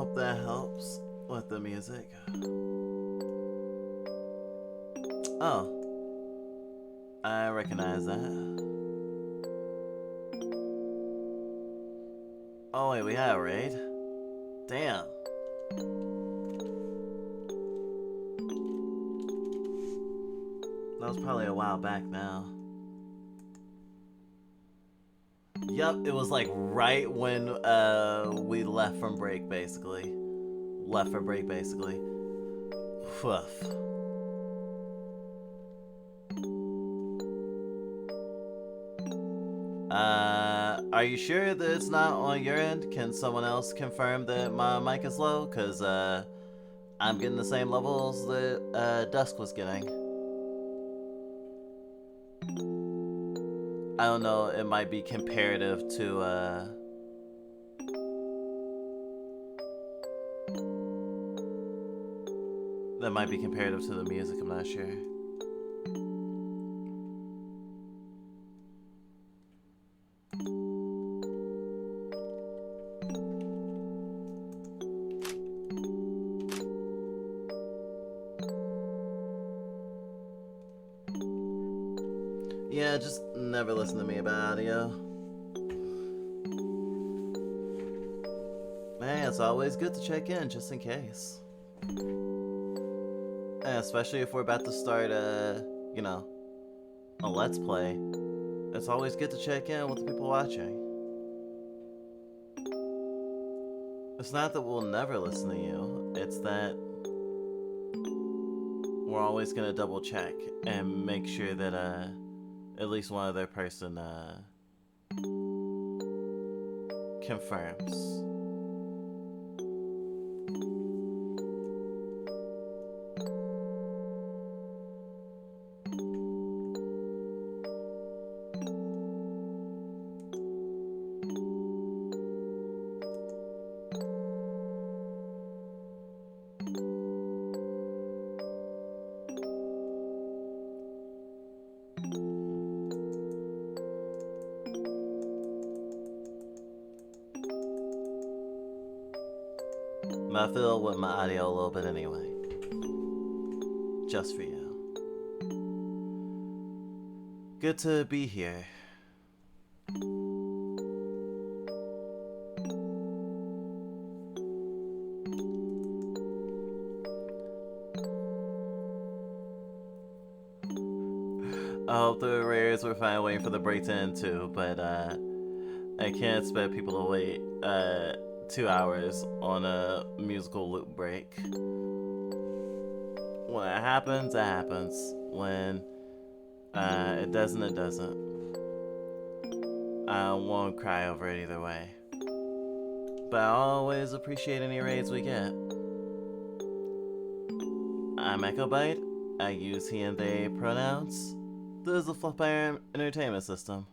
hope that helps with the music. Oh, I recognize that. Oh wait, we had a raid? Damn. That was probably a while back now. Yup, it was like right when we left from break, basically. Left for break, basically. Woof. Are you sure that it's not on your end? Can someone else confirm that my mic is low? Cause I'm getting the same levels that Dusk was getting. I don't know, it might be comparative to that might be comparative to the music, I'm not sure. Yeah, just never listen to me about audio. Man, it's always good to check in, just in case. And especially if we're about to start, you know, a Let's Play. It's always good to check in with the people watching. It's not that we'll never listen to you, it's that we're always gonna double check and make sure that, at least one other person, confirms. I fiddle with my audio a little bit anyway. Just for you. Good to be here. I hope the rares were fine waiting for the break to end too, but I can't expect people to wait 2 hours on a musical loop break. When it happens, it happens. When it doesn't, it doesn't. I won't cry over it either way. But I always appreciate any raids we get. I'm Echobite. I use he and they pronouns. This is the Fluffbire Entertainment System.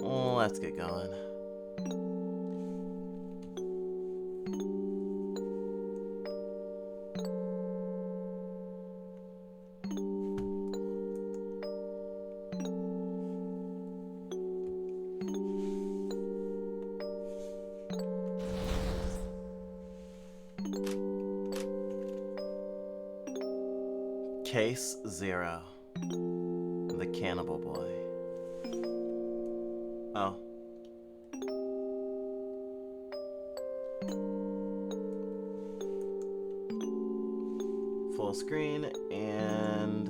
Let's get going. Case 0. The Cannibal Boy. Oh. Full screen and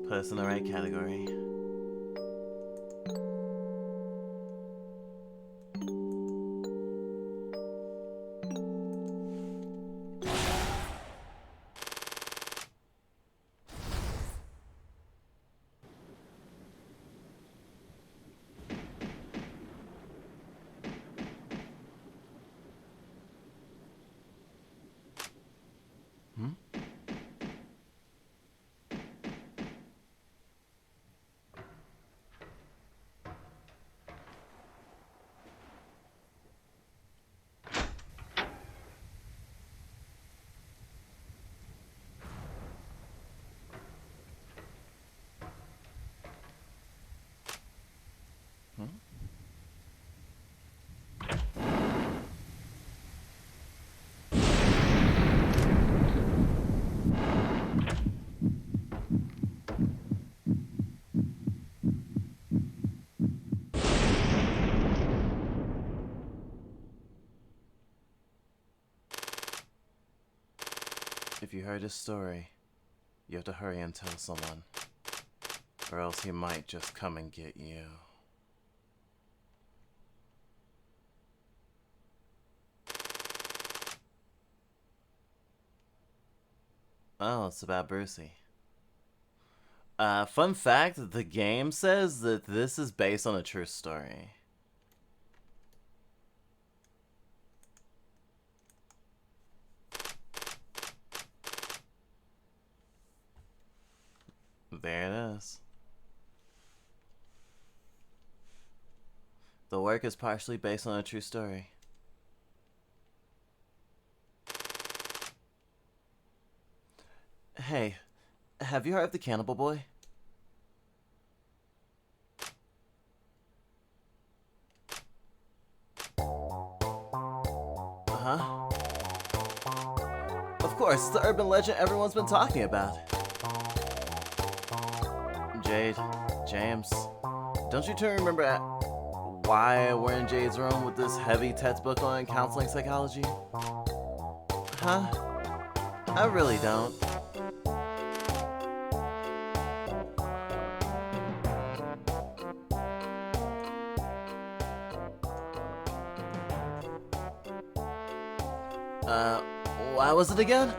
put us in the right category. you heard his story, you have to hurry and tell someone, or else he might just come and get you. Oh, it's about Brucey. Fun fact, the game says that this is based on a true story. There it is. The work is partially based on a true story. Hey, have you heard of the Cannibal Boy? Uh-huh. Of course, it's the urban legend everyone's been talking about. Jade, James, don't you two remember why we're in Jade's room with this heavy textbook on counseling psychology? Huh? I really don't. Why was it again?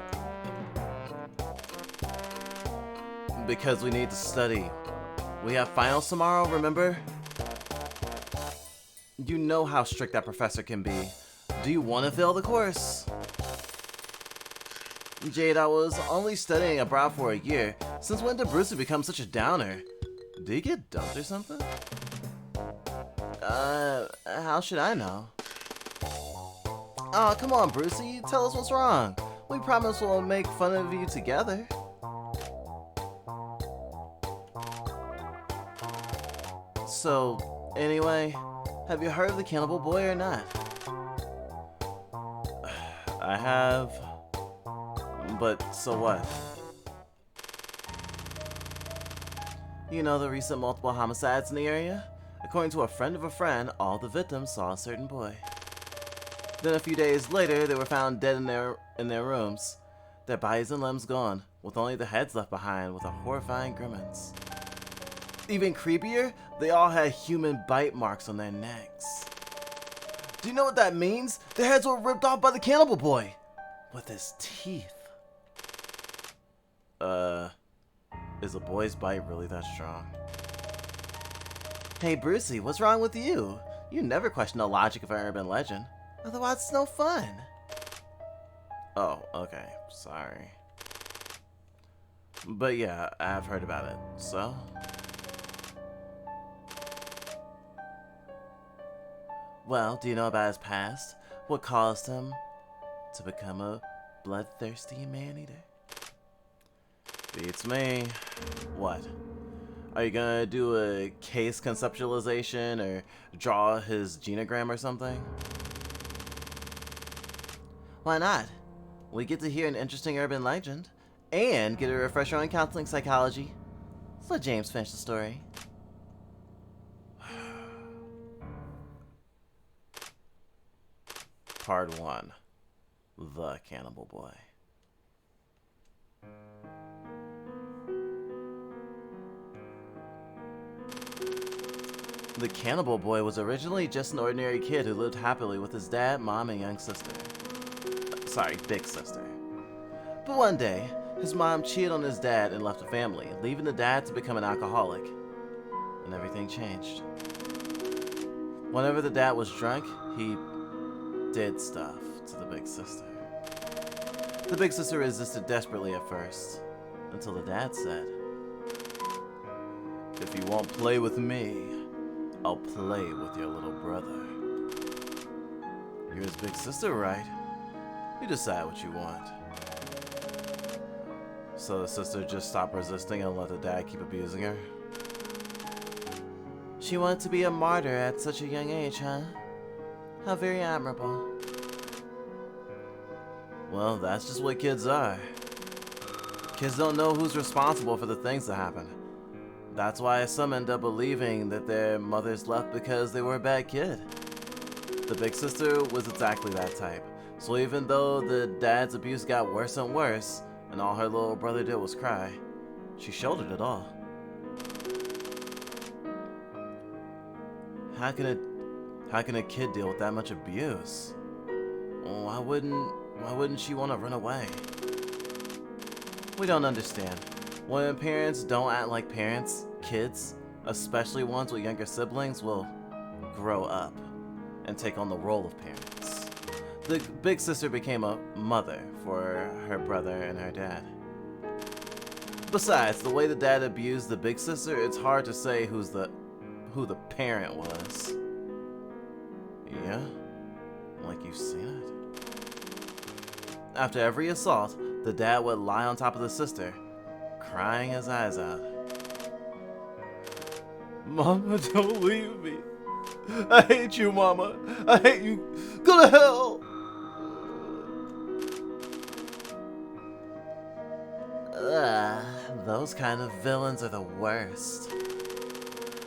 Because we need to study. We have finals tomorrow, remember? You know how strict that professor can be. Do you want to fail the course? Jade, I was only studying abroad for a year. Since when did Brucey become such a downer? Did he get dumped or something? How should I know? Oh, come on, Brucey. Tell us what's wrong. We promise we'll make fun of you together. So, anyway, have you heard of the Cannibal Boy or not? I have. But so what? You know the recent multiple homicides in the area? According to a friend of a friend, all the victims saw a certain boy. Then a few days later, they were found dead in their rooms, their bodies and limbs gone, with only the heads left behind with a horrifying grimace. Even creepier, they all had human bite marks on their necks. Do you know what that means? Their heads were ripped off by the Cannibal Boy with his teeth. Is a boy's bite really that strong? Hey Brucey, what's wrong with you? You never question the logic of an urban legend. Otherwise, it's no fun. Oh, okay. Sorry. But yeah, I've heard about it. So? Well, do you know about his past? What caused him to become a bloodthirsty man-eater? Beats me. What? Are you gonna do a case conceptualization or draw his genogram or something? Why not? We get to hear an interesting urban legend and get a refresher on counseling psychology. Let's let James finish the story. Part 1. The Cannibal Boy. The Cannibal Boy was originally just an ordinary kid who lived happily with his dad, mom, and young sister. Sorry, big sister. But one day, his mom cheated on his dad and left the family, leaving the dad to become an alcoholic. And everything changed. Whenever the dad was drunk, he did stuff to the big sister. The big sister resisted desperately at first, until the dad said, "If you won't play with me, I'll play with your little brother." You're his big sister, right? You decide what you want. So the sister just stopped resisting and let the dad keep abusing her? She wanted to be a martyr at such a young age, huh? How very admirable. Well, that's just what kids are. Kids don't know who's responsible for the things that happen. That's why some end up believing that their mothers left because they were a bad kid. The big sister was exactly that type. So even though the dad's abuse got worse and worse, and all her little brother did was cry. She shouldered it all. How can a kid deal with that much abuse? Why wouldn't she want to run away? We don't understand. When parents don't act like parents, kids, especially ones with younger siblings, will grow up and take on the role of parents. The big sister became a mother for her brother and her dad. Besides, the way the dad abused the big sister, it's hard to say who the parent was. Yeah? Like you've seen it? After every assault, the dad would lie on top of the sister, crying his eyes out. Mama, don't leave me. I hate you, Mama. I hate you. Go to hell. Those kind of villains are the worst.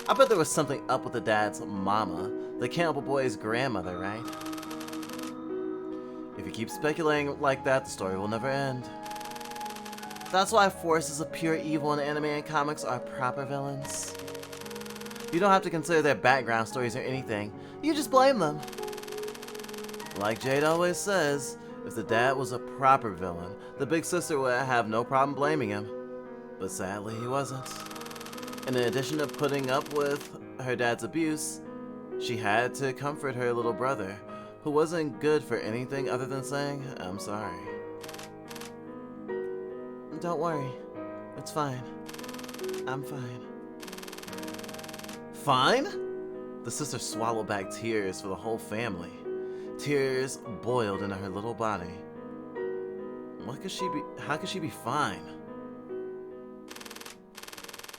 I bet there was something up with the dad's mama, the Cannibal boy's grandmother, right? If you keep speculating like that, the story will never end. That's why forces of pure evil in anime and comics are proper villains. You don't have to consider their background stories or anything, you just blame them. Like Jade always says, if the dad was a proper villain, the big sister would have no problem blaming him. But sadly, he wasn't. And in addition to putting up with her dad's abuse, she had to comfort her little brother, who wasn't good for anything other than saying, "I'm sorry." Don't worry. It's fine. I'm fine. Fine? The sister swallowed back tears for the whole family. Tears boiled into her little body. How could she be fine?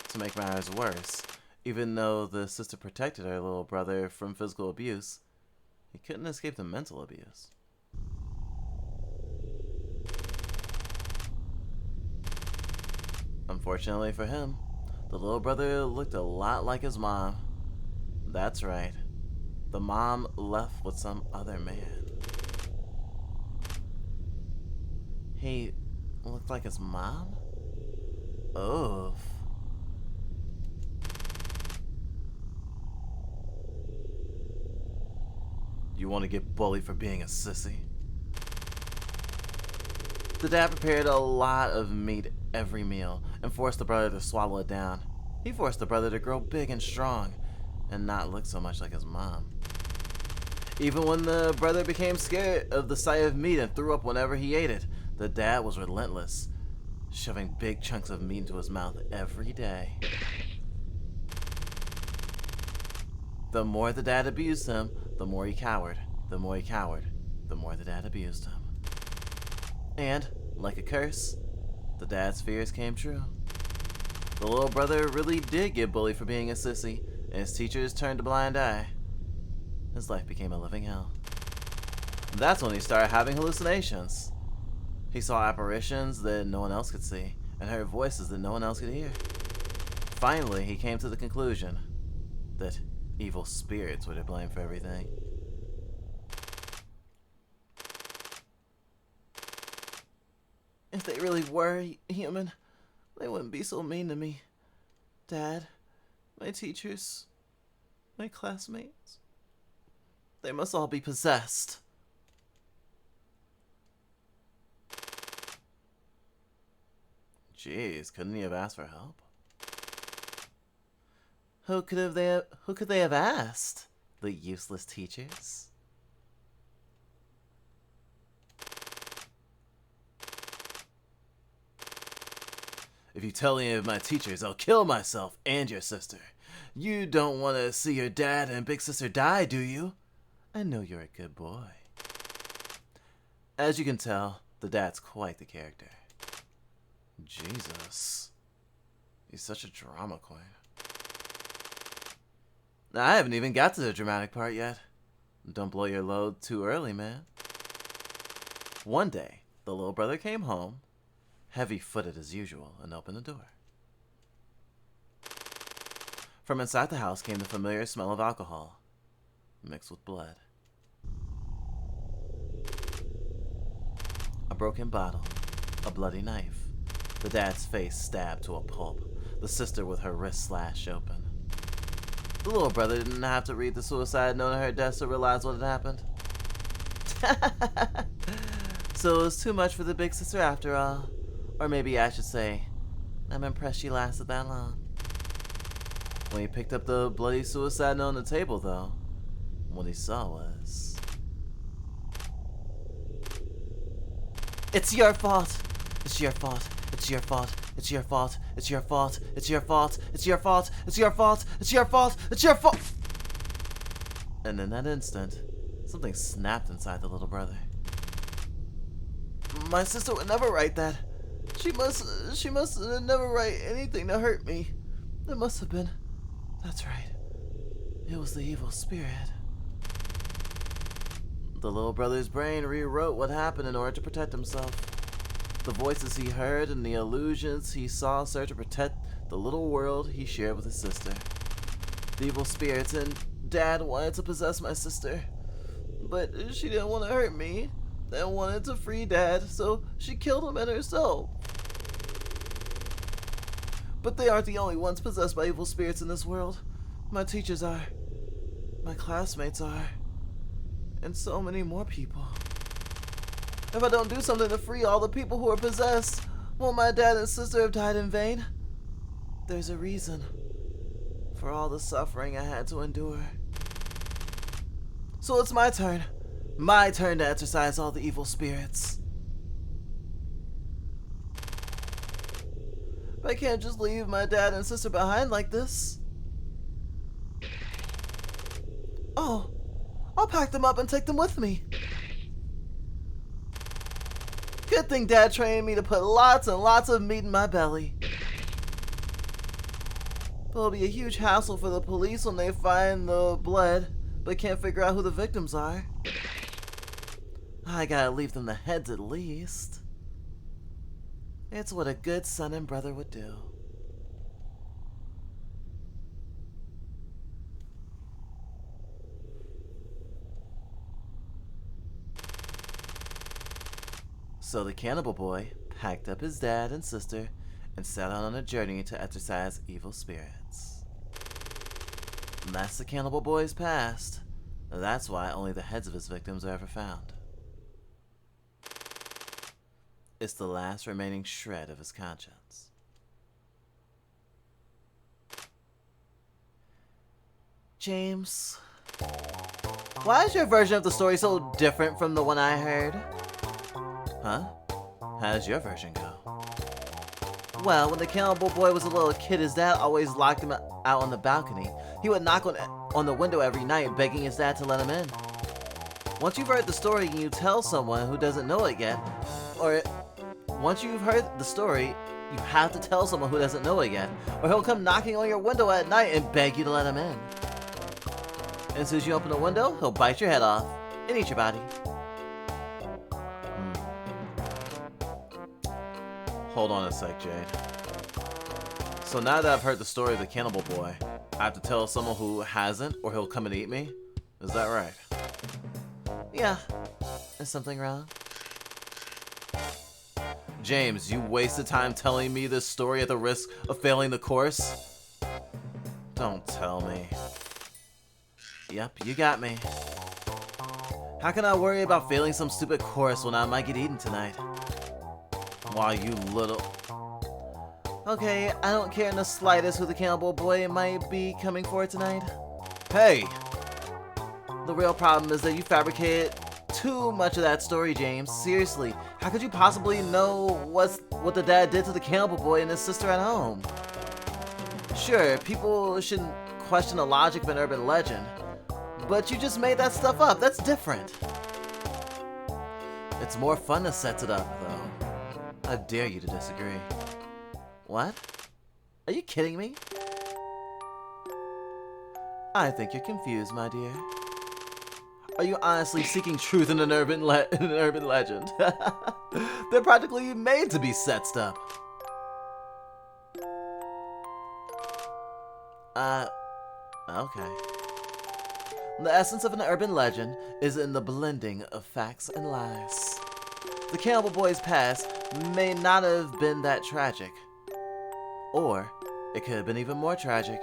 To make matters worse, even though the sister protected her little brother from physical abuse, he couldn't escape the mental abuse. Unfortunately for him, the little brother looked a lot like his mom. That's right. The mom left with some other man. He looked like his mom? Oof. You want to get bullied for being a sissy? The dad prepared a lot of meat every meal and forced the brother to swallow it down. He forced the brother to grow big and strong and not look so much like his mom. Even when the brother became scared of the sight of meat and threw up whenever he ate it, the dad was relentless, shoving big chunks of meat into his mouth every day. The more the dad abused him, the more he cowered. The more he cowered, the more the dad abused him. And, like a curse, the dad's fears came true. The little brother really did get bullied for being a sissy, and his teachers turned a blind eye. His life became a living hell. That's when he started having hallucinations. He saw apparitions that no one else could see, and heard voices that no one else could hear. Finally, he came to the conclusion that evil spirits were to blame for everything. If they really were human, they wouldn't be so mean to me. Dad, my teachers, my classmates. They must all be possessed. Jeez, couldn't he have asked for help? Who could they have asked? The useless teachers? If you tell any of my teachers, I'll kill myself and your sister. You don't want to see your dad and big sister die, do you? I know you're a good boy. As you can tell, the dad's quite the character. Jesus. He's such a drama queen. I haven't even got to the dramatic part yet. Don't blow your load too early, man. One day, the little brother came home, heavy-footed as usual, and opened the door. From inside the house came the familiar smell of alcohol, mixed with blood. A broken bottle, a bloody knife, the dad's face stabbed to a pulp, the sister with her wrist slashed open. The little brother didn't have to read the suicide note on her desk to realize what had happened. So it was too much for the big sister after all. Or maybe I should say, I'm impressed she lasted that long. When he picked up the bloody suicide note on the table, though, what he saw was... It's your fault! It's your fault! It's your fault! It's your fault! It's your fault! It's your fault! It's your fault! It's your fault! It's your fault! It's your fault! And in that instant, something snapped inside the little brother. My sister would never write that. She must never write anything to hurt me. It must have been... That's right. It was the evil spirit. The little brother's brain rewrote what happened in order to protect himself. The voices he heard and the illusions he saw served to protect the little world he shared with his sister. The evil spirits and Dad wanted to possess my sister, but she didn't want to hurt me and wanted to free Dad, so she killed him and herself. But they aren't the only ones possessed by evil spirits in this world. My teachers are, my classmates are, and so many more people. If I don't do something to free all the people who are possessed, won't my dad and sister have died in vain? There's a reason for all the suffering I had to endure. So it's my turn. My turn to exorcise all the evil spirits. But I can't just leave my dad and sister behind like this. Oh, I'll pack them up and take them with me. Good thing Dad trained me to put lots and lots of meat in my belly. But it'll be a huge hassle for the police when they find the blood, but can't figure out who the victims are. I gotta leave them the heads at least. It's what a good son and brother would do. So the cannibal boy packed up his dad and sister and set out on a journey to exorcise evil spirits. And that's the cannibal boy's past. That's why only the heads of his victims are ever found. It's the last remaining shred of his conscience. James, why is your version of the story so different from the one I heard? Huh? How does your version go? Well, when the cannibal boy was a little kid, his dad always locked him out on the balcony. He would knock on the window every night, begging his dad to let him in. Once you've heard the story and you tell someone who doesn't know it yet, or once you've heard the story, you have to tell someone who doesn't know it yet, or he'll come knocking on your window at night and beg you to let him in. And as soon as you open the window, he'll bite your head off and eat your body. Hold on a sec, Jade. So now that I've heard the story of the cannibal boy, I have to tell someone who hasn't, or he'll come and eat me? Is that right? Yeah. Is something wrong? James, you wasted time telling me this story at the risk of failing the course? Don't tell me. Yep, you got me. How can I worry about failing some stupid course when I might get eaten tonight? Why, you little... Okay, I don't care in the slightest who the cannibal boy might be coming for tonight. Hey! The real problem is that you fabricated too much of that story, James. Seriously, how could you possibly know what the dad did to the cannibal boy and his sister at home? Sure, people shouldn't question the logic of an urban legend, but you just made that stuff up. That's different. It's more fun to set it up, though. I dare you to disagree. What? Are you kidding me? I think you're confused, my dear. Are you honestly seeking truth in an urban legend? They're practically made to be setsed up. Okay. The essence of an urban legend is in the blending of facts and lies. The cannibal boy's past may not have been that tragic. Or it could have been even more tragic.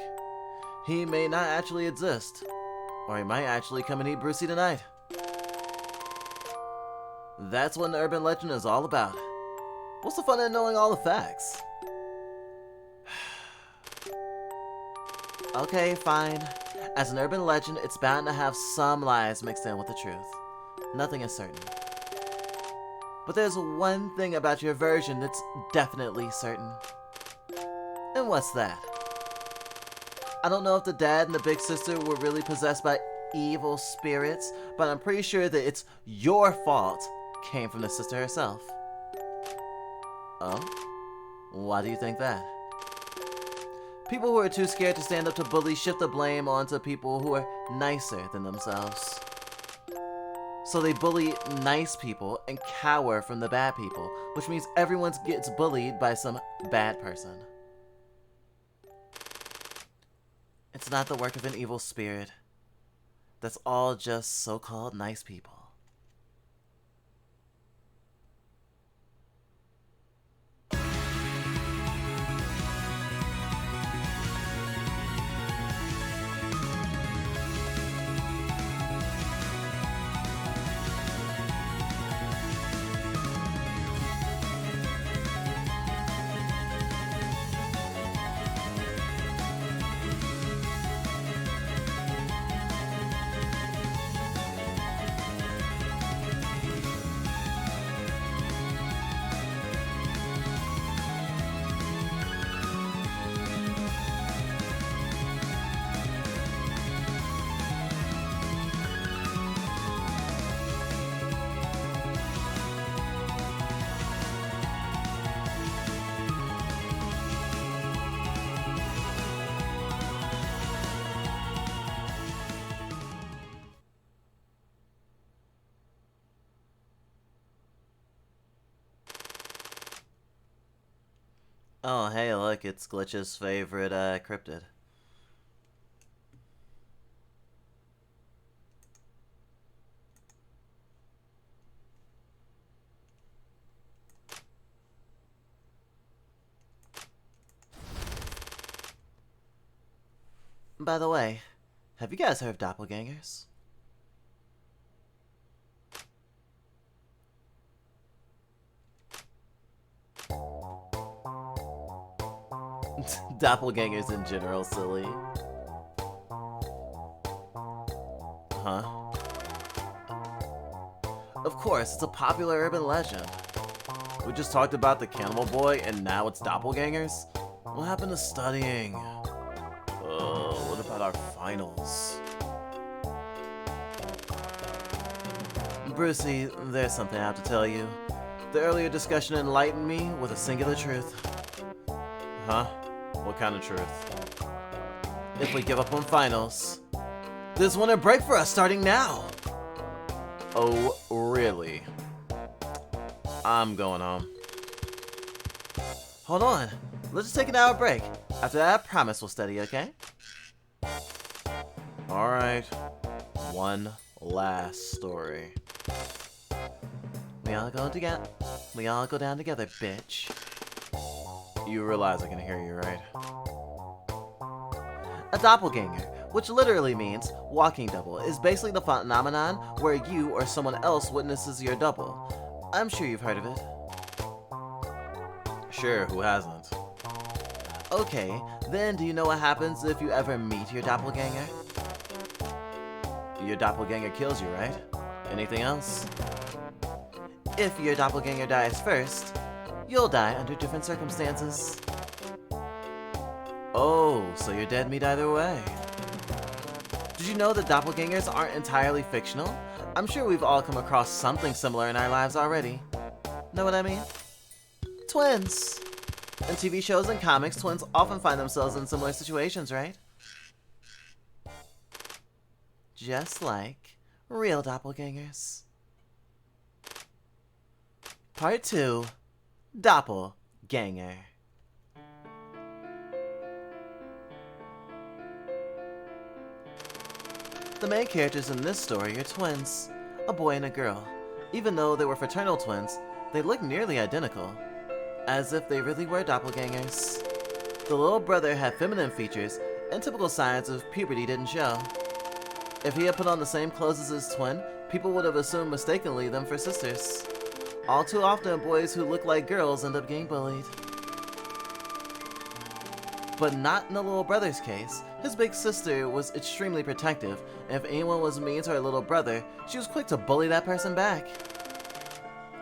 He may not actually exist. Or he might actually come and eat Brucey tonight. That's what an urban legend is all about. What's the fun in knowing all the facts? Okay, fine. As an urban legend, it's bound to have some lies mixed in with the truth. Nothing is certain. But there's one thing about your version that's definitely certain. And what's that? I don't know if the dad and the big sister were really possessed by evil spirits, but I'm pretty sure that it's your fault came from the sister herself. Oh? Why do you think that? People who are too scared to stand up to bullies shift the blame onto people who are nicer than themselves. So they bully nice people and cower from the bad people, which means everyone gets bullied by some bad person. It's not the work of an evil spirit. That's all just so-called nice people. Oh, hey, look, it's Glitch's favorite cryptid. By the way, have you guys heard of doppelgangers? Doppelgangers in general, silly. Huh? Of course, it's a popular urban legend. We just talked about the Cannibal Boy, and now it's doppelgangers? What happened to studying? What about our finals? Brucey, there's something I have to tell you. The earlier discussion enlightened me with a singular truth. Huh? What kind of truth? If we give up on finals, there's winter break for us starting now. Oh, really? I'm going home. Hold on. Let's just take an hour break. After that, I promise we'll study, okay? Alright. One last story. We all go together. We all go down together, bitch. You realize I can hear you, right? A doppelganger, which literally means walking double, is basically the phenomenon where you or someone else witnesses your double. I'm sure you've heard of it. Sure, who hasn't? Okay, then do you know what happens if you ever meet your doppelganger? Your doppelganger kills you, right? Anything else? If your doppelganger dies first, you'll die under different circumstances. Oh, so you're dead meat either way. Did you know that doppelgangers aren't entirely fictional? I'm sure we've all come across something similar in our lives already. Know what I mean? Twins! In TV shows and comics, twins often find themselves in similar situations, right? Just like real doppelgangers. Part 2. Doppelganger. The main characters in this story are twins, a boy and a girl. Even though they were fraternal twins, They looked nearly identical, as if they really were doppelgangers. The little brother had feminine features, and typical signs of puberty didn't show. If he had put on the same clothes as his twin, people would have assumed mistakenly them for sisters. All too often, boys who look like girls end up getting bullied. But not in the little brother's case. His big sister was extremely protective, and if anyone was mean to her little brother, she was quick to bully that person back.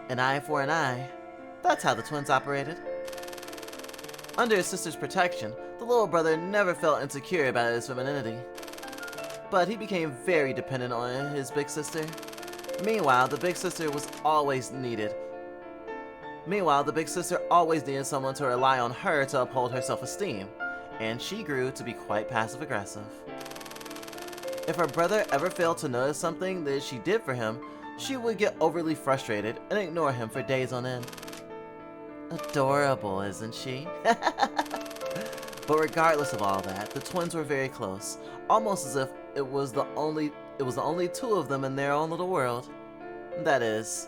An eye for an eye. That's how the twins operated. Under his sister's protection, the little brother never felt insecure about his femininity. But he became very dependent on his big sister. Meanwhile, the big sister always needed someone to rely on her to uphold her self-esteem, and she grew to be quite passive-aggressive. If her brother ever failed to notice something that she did for him, she would get overly frustrated and ignore him for days on end. Adorable, isn't she? But regardless of all that, the twins were very close, almost as if it was the only two of them in their own little world. That is,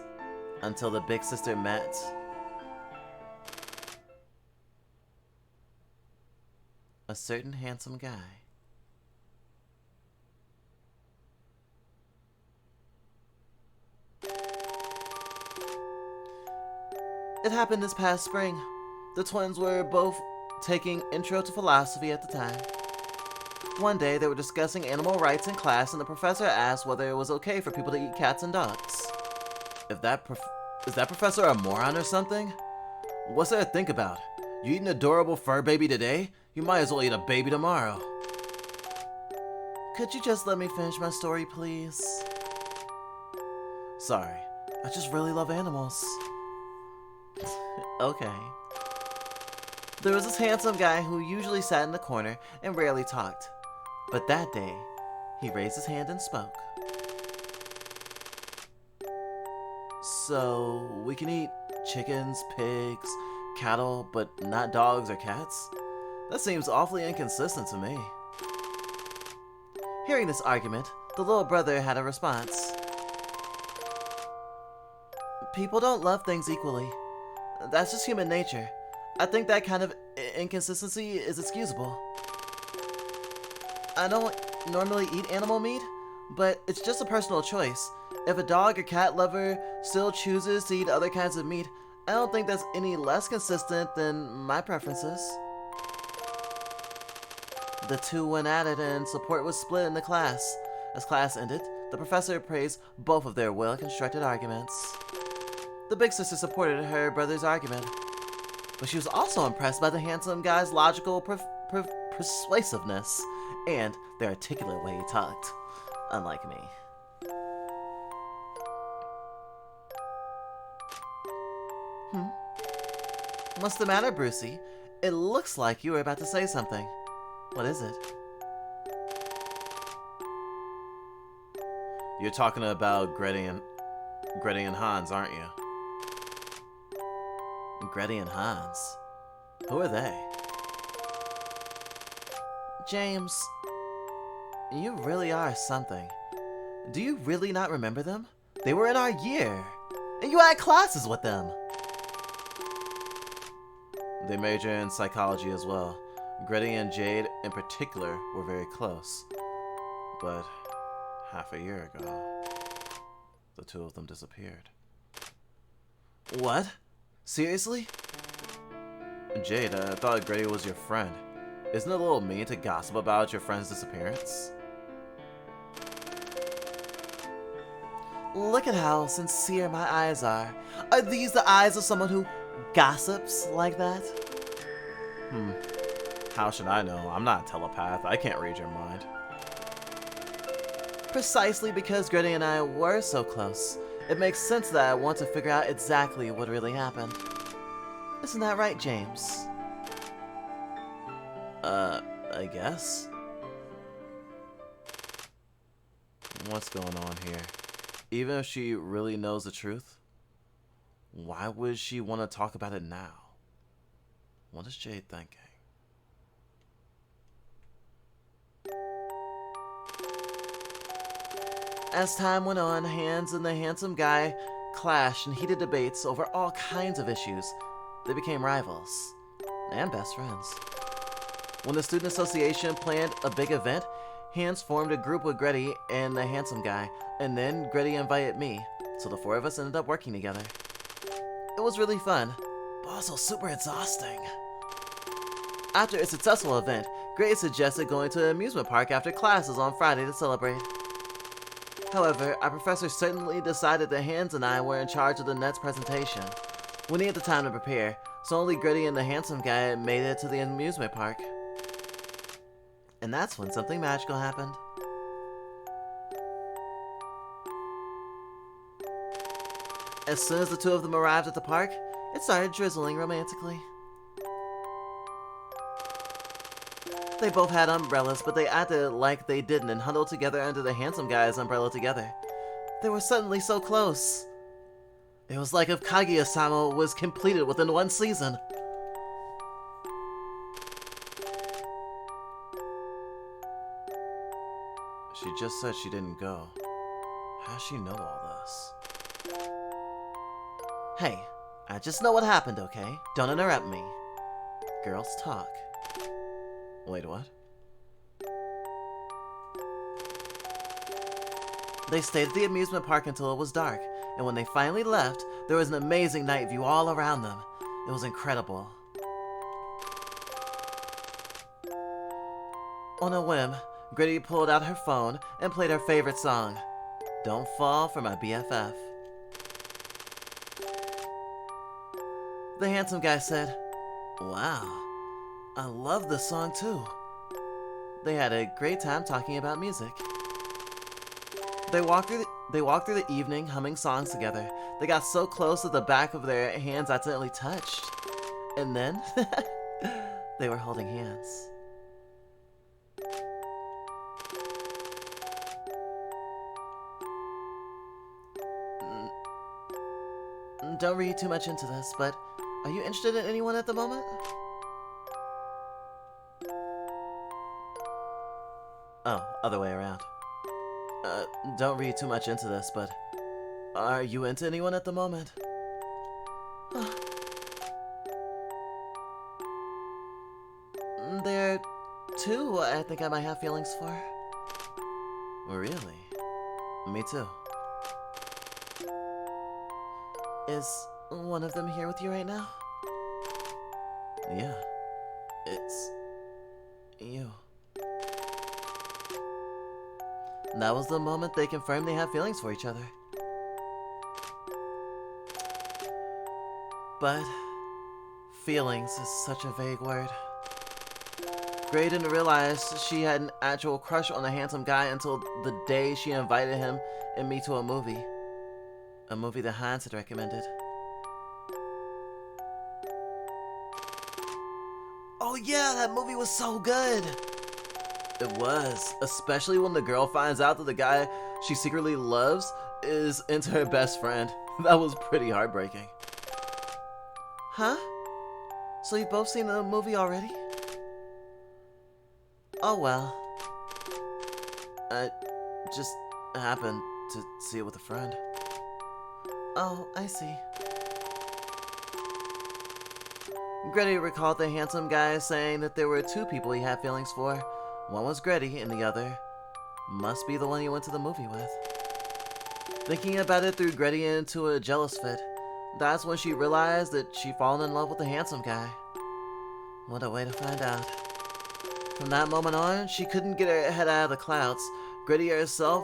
until the big sister met a certain handsome guy. It happened this past spring. The twins were both taking Intro to Philosophy at the time. One day, they were discussing animal rights in class, and the professor asked whether it was okay for people to eat cats and dogs. Is that professor a moron or something? What's there to think about? You eat an adorable fur baby today? You might as well eat a baby tomorrow. Could you just let me finish my story, please? Sorry, I just really love animals. Okay. There was this handsome guy who usually sat in the corner and rarely talked. But that day, he raised his hand and spoke. So, we can eat chickens, pigs, cattle, but not dogs or cats? That seems awfully inconsistent to me. Hearing this argument, the little brother had a response. People don't love things equally. That's just human nature. I think that kind of inconsistency is excusable. I don't normally eat animal meat, but it's just a personal choice. If a dog or cat lover still chooses to eat other kinds of meat, I don't think that's any less consistent than my preferences. The two went at it and support was split in the class. As class ended, the professor praised both of their well-constructed arguments. The big sister supported her brother's argument, but she was also impressed by the handsome guy's logical persuasiveness and the articulate way he talked, unlike me. What's the matter, Brucey? It looks like you were about to say something. What is it? You're talking about Gretty and Hans, aren't you? Gretty and Hans? Who are they? James, you really are something. Do you really not remember them? They were in our year, and you had classes with them. They major in psychology as well. Gretty and Jade, in particular, were very close. But half a year ago, the two of them disappeared. What? Seriously? Jade, I thought Gretty was your friend. Isn't it a little mean to gossip about your friend's disappearance? Look at how sincere my eyes are. Are these the eyes of someone who gossips like that? How should I know? I'm not a telepath. I can't read your mind. Precisely because Gretty and I were so close, it makes sense that I want to figure out exactly what really happened. Isn't that right, James? I guess. What's going on here? Even if she really knows the truth, why would she want to talk about it now? What is Jade thinking? As time went on, Hans and the handsome guy clashed in heated debates over all kinds of issues. They became rivals and best friends. When the student association planned a big event, Hans formed a group with Gretty and the handsome guy, and then Gretty invited me, so the four of us ended up working together. It was really fun, but also super exhausting. After a successful event, Gretty suggested going to an amusement park after classes on Friday to celebrate. However, our professor certainly decided that Hans and I were in charge of the next presentation. We needed the time to prepare, so only Gretty and the handsome guy made it to the amusement park. And that's when something magical happened. As soon as the two of them arrived at the park, it started drizzling romantically. They both had umbrellas, but they acted like they didn't and huddled together under the handsome guy's umbrella together. They were suddenly so close. It was like if Kaguya-sama was completed within one season. She just said she didn't go. How's she know all this? Hey, I just know what happened, okay? Don't interrupt me. Girls talk. Wait, what? They stayed at the amusement park until it was dark, and when they finally left, there was an amazing night view all around them. It was incredible. On a whim, Gretty pulled out her phone and played her favorite song, Don't Fall for My BFF. The handsome guy said, Wow, I love this song too. They had a great time talking about music. They walked through the evening humming songs together. They got so close that the back of their hands accidentally touched. And then, they were holding hands. Don't read too much into this, but are you interested in anyone at the moment? Oh, other way around. Don't read too much into this, but are you into anyone at the moment? There are two I think I might have feelings for. Really? Me too. Is one of them here with you right now? Yeah. It's you. That was the moment they confirmed they have feelings for each other. But feelings is such a vague word. Gray didn't realize she had an actual crush on the handsome guy until the day she invited him and me to a movie. A movie that Hans had recommended. Oh yeah, that movie was so good! It was, especially when the girl finds out that the guy she secretly loves is into her best friend. That was pretty heartbreaking. Huh? So you've both seen the movie already? Oh well. I just happened to see it with a friend. Oh, I see. Gretty recalled the handsome guy saying that there were two people he had feelings for. One was Gretty, and the other must be the one he went to the movie with. Thinking about it threw Gretty into a jealous fit. That's when she realized that she'd fallen in love with the handsome guy. What a way to find out. From that moment on, she couldn't get her head out of the clouds. Gretty herself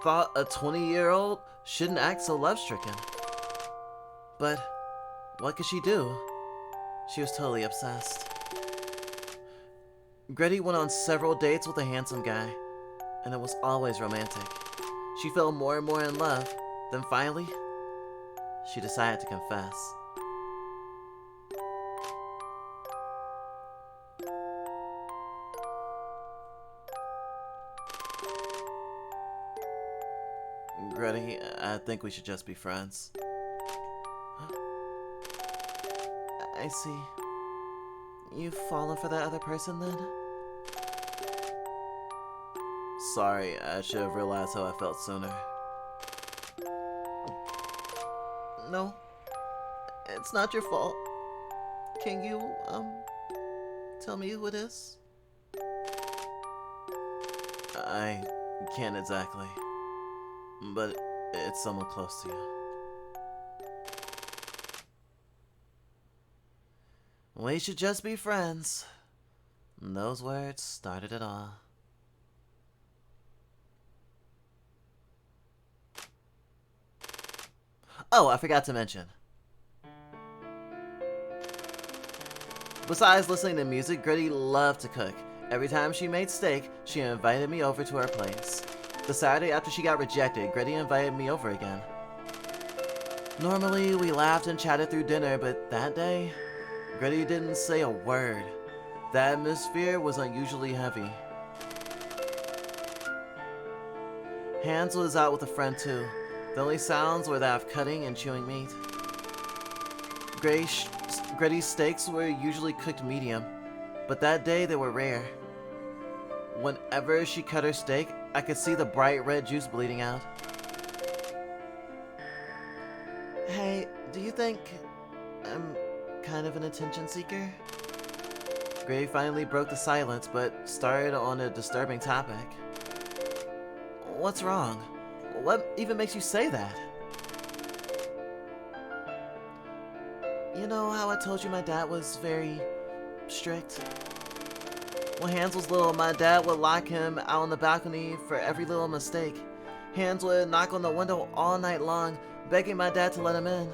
thought a 20-year-old shouldn't act so love-stricken. But what could she do? She was totally obsessed. Gretty went on several dates with a handsome guy, and it was always romantic. She fell more and more in love. Then finally, she decided to confess. Gretty, I think we should just be friends. I see. You've fallen for that other person then? Sorry, I should have realized how I felt sooner. No, it's not your fault. Can you, tell me who it is? I can't exactly, but it's someone close to you. We should just be friends. And those words started it all. Oh, I forgot to mention. Besides listening to music, Gritty loved to cook. Every time she made steak, she invited me over to her place. The Saturday after she got rejected, Gritty invited me over again. Normally, we laughed and chatted through dinner, but that day, Gritty didn't say a word. The atmosphere was unusually heavy. Hans was out with a friend too. The only sounds were that of cutting and chewing meat. Gritty's steaks were usually cooked medium, but that day they were rare. Whenever she cut her steak, I could see the bright red juice bleeding out. Hey, do you think I'm kind of an attention seeker? Gray finally broke the silence, but started on a disturbing topic. What's wrong? What even makes you say that? You know how I told you my dad was very strict? When Hans was little, my dad would lock him out on the balcony for every little mistake. Hans would knock on the window all night long, begging my dad to let him in.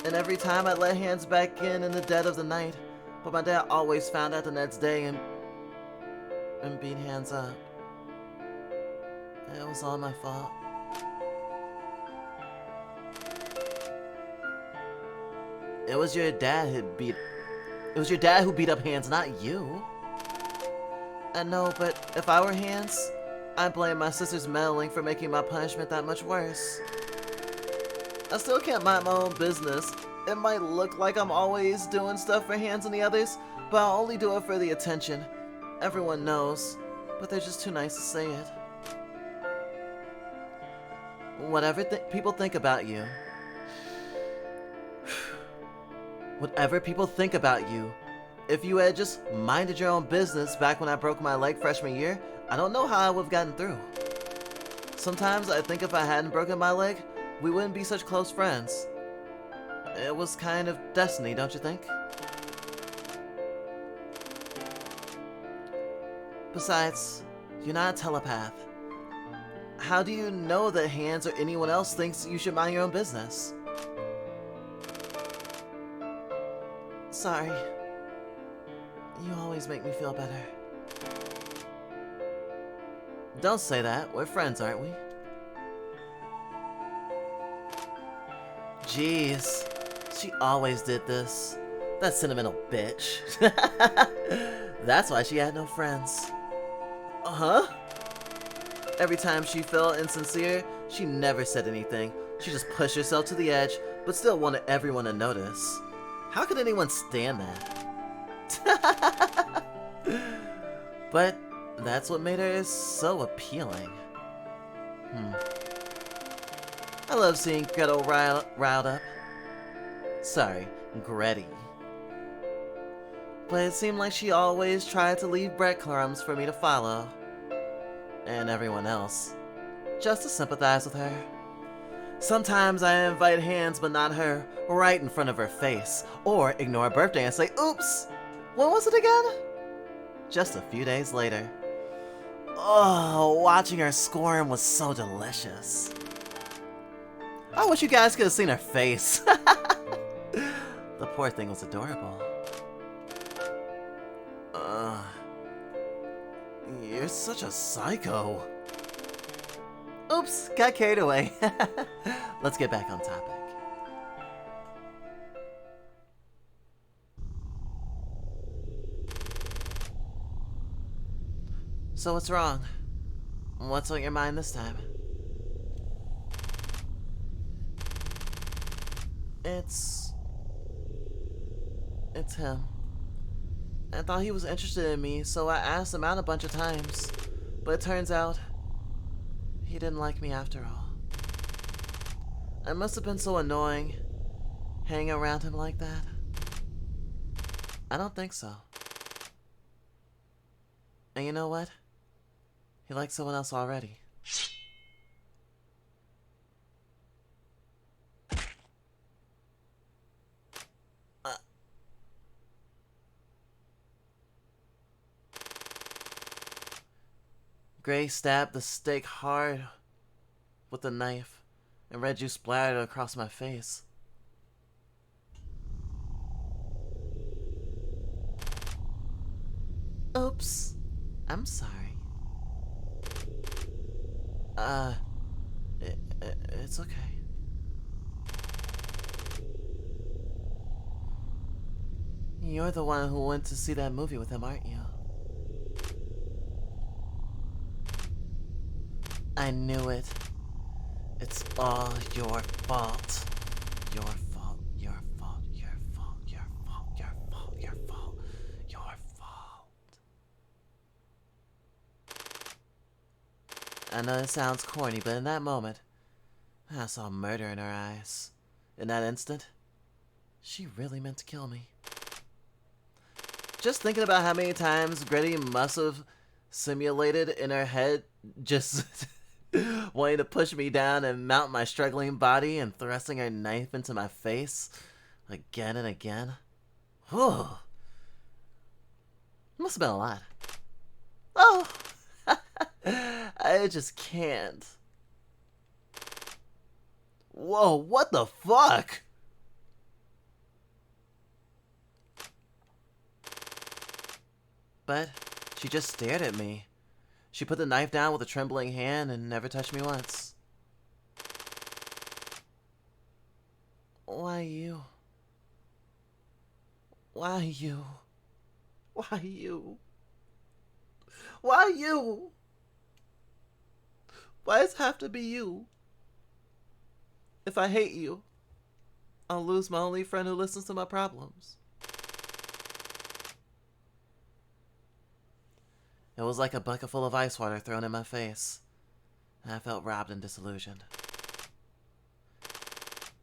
And every time I'd let Hans back in the dead of the night, but my dad always found out the next day and beat Hans up. It was all my fault. It was your dad who beat up Hans, not you. I know, but if I were Hans, I'd blame my sister's meddling for making my punishment that much worse. I still can't mind my own business. It might look like I'm always doing stuff for Hans and the others, but I'll only do it for the attention. Everyone knows, but they're just too nice to say it. Whatever people think about you. Whatever people think about you. If you had just minded your own business back when I broke my leg freshman year, I don't know how I would have gotten through. Sometimes I think if I hadn't broken my leg, we wouldn't be such close friends. It was kind of destiny, don't you think? Besides, you're not a telepath. How do you know that Hans or anyone else thinks you should mind your own business? Sorry. You always make me feel better. Don't say that. We're friends, aren't we? Jeez. She always did this. That sentimental bitch. That's why she had no friends. Uh-huh. Every time she felt insincere, she never said anything. She just pushed herself to the edge, but still wanted everyone to notice. How could anyone stand that? But that's what made her so appealing. I love seeing Gretel riled up. Sorry, Gretty. But it seemed like she always tried to leave breadcrumbs for me to follow. And everyone else. Just to sympathize with her. Sometimes I invite Hans but not her, right in front of her face. Or ignore her birthday and say, oops! When was it again? Just a few days later. Oh, watching her squirm was so delicious. I wish you guys could have seen her face. The poor thing was adorable. You're such a psycho. Oops, got carried away. Let's get back on topic. So what's wrong? What's on your mind this time? It's him. I thought he was interested in me, so I asked him out a bunch of times. But it turns out, he didn't like me after all. I must have been so annoying hanging around him like that. I don't think so. And you know what? He likes someone else already. Gray stabbed the steak hard with the knife, and red juice splattered across my face. Oops. I'm sorry. It's okay. You're the one who went to see that movie with him, aren't you? I knew it. It's all your fault. Your fault, your fault, your fault, your fault, your fault, your fault, your fault. I know it sounds corny, but in that moment, I saw murder in her eyes. In that instant, she really meant to kill me. Just thinking about how many times Gretty must have simulated in her head just wanting to push me down and mount my struggling body and thrusting her knife into my face again and again. Whew. Must have been a lot. Oh, I just can't. Whoa, what the fuck? But she just stared at me. She put the knife down with a trembling hand and never touched me once. Why you? Why you? Why you? Why you? Why does it have to be you? If I hate you, I'll lose my only friend who listens to my problems. It was like a bucket full of ice water thrown in my face, and I felt robbed and disillusioned.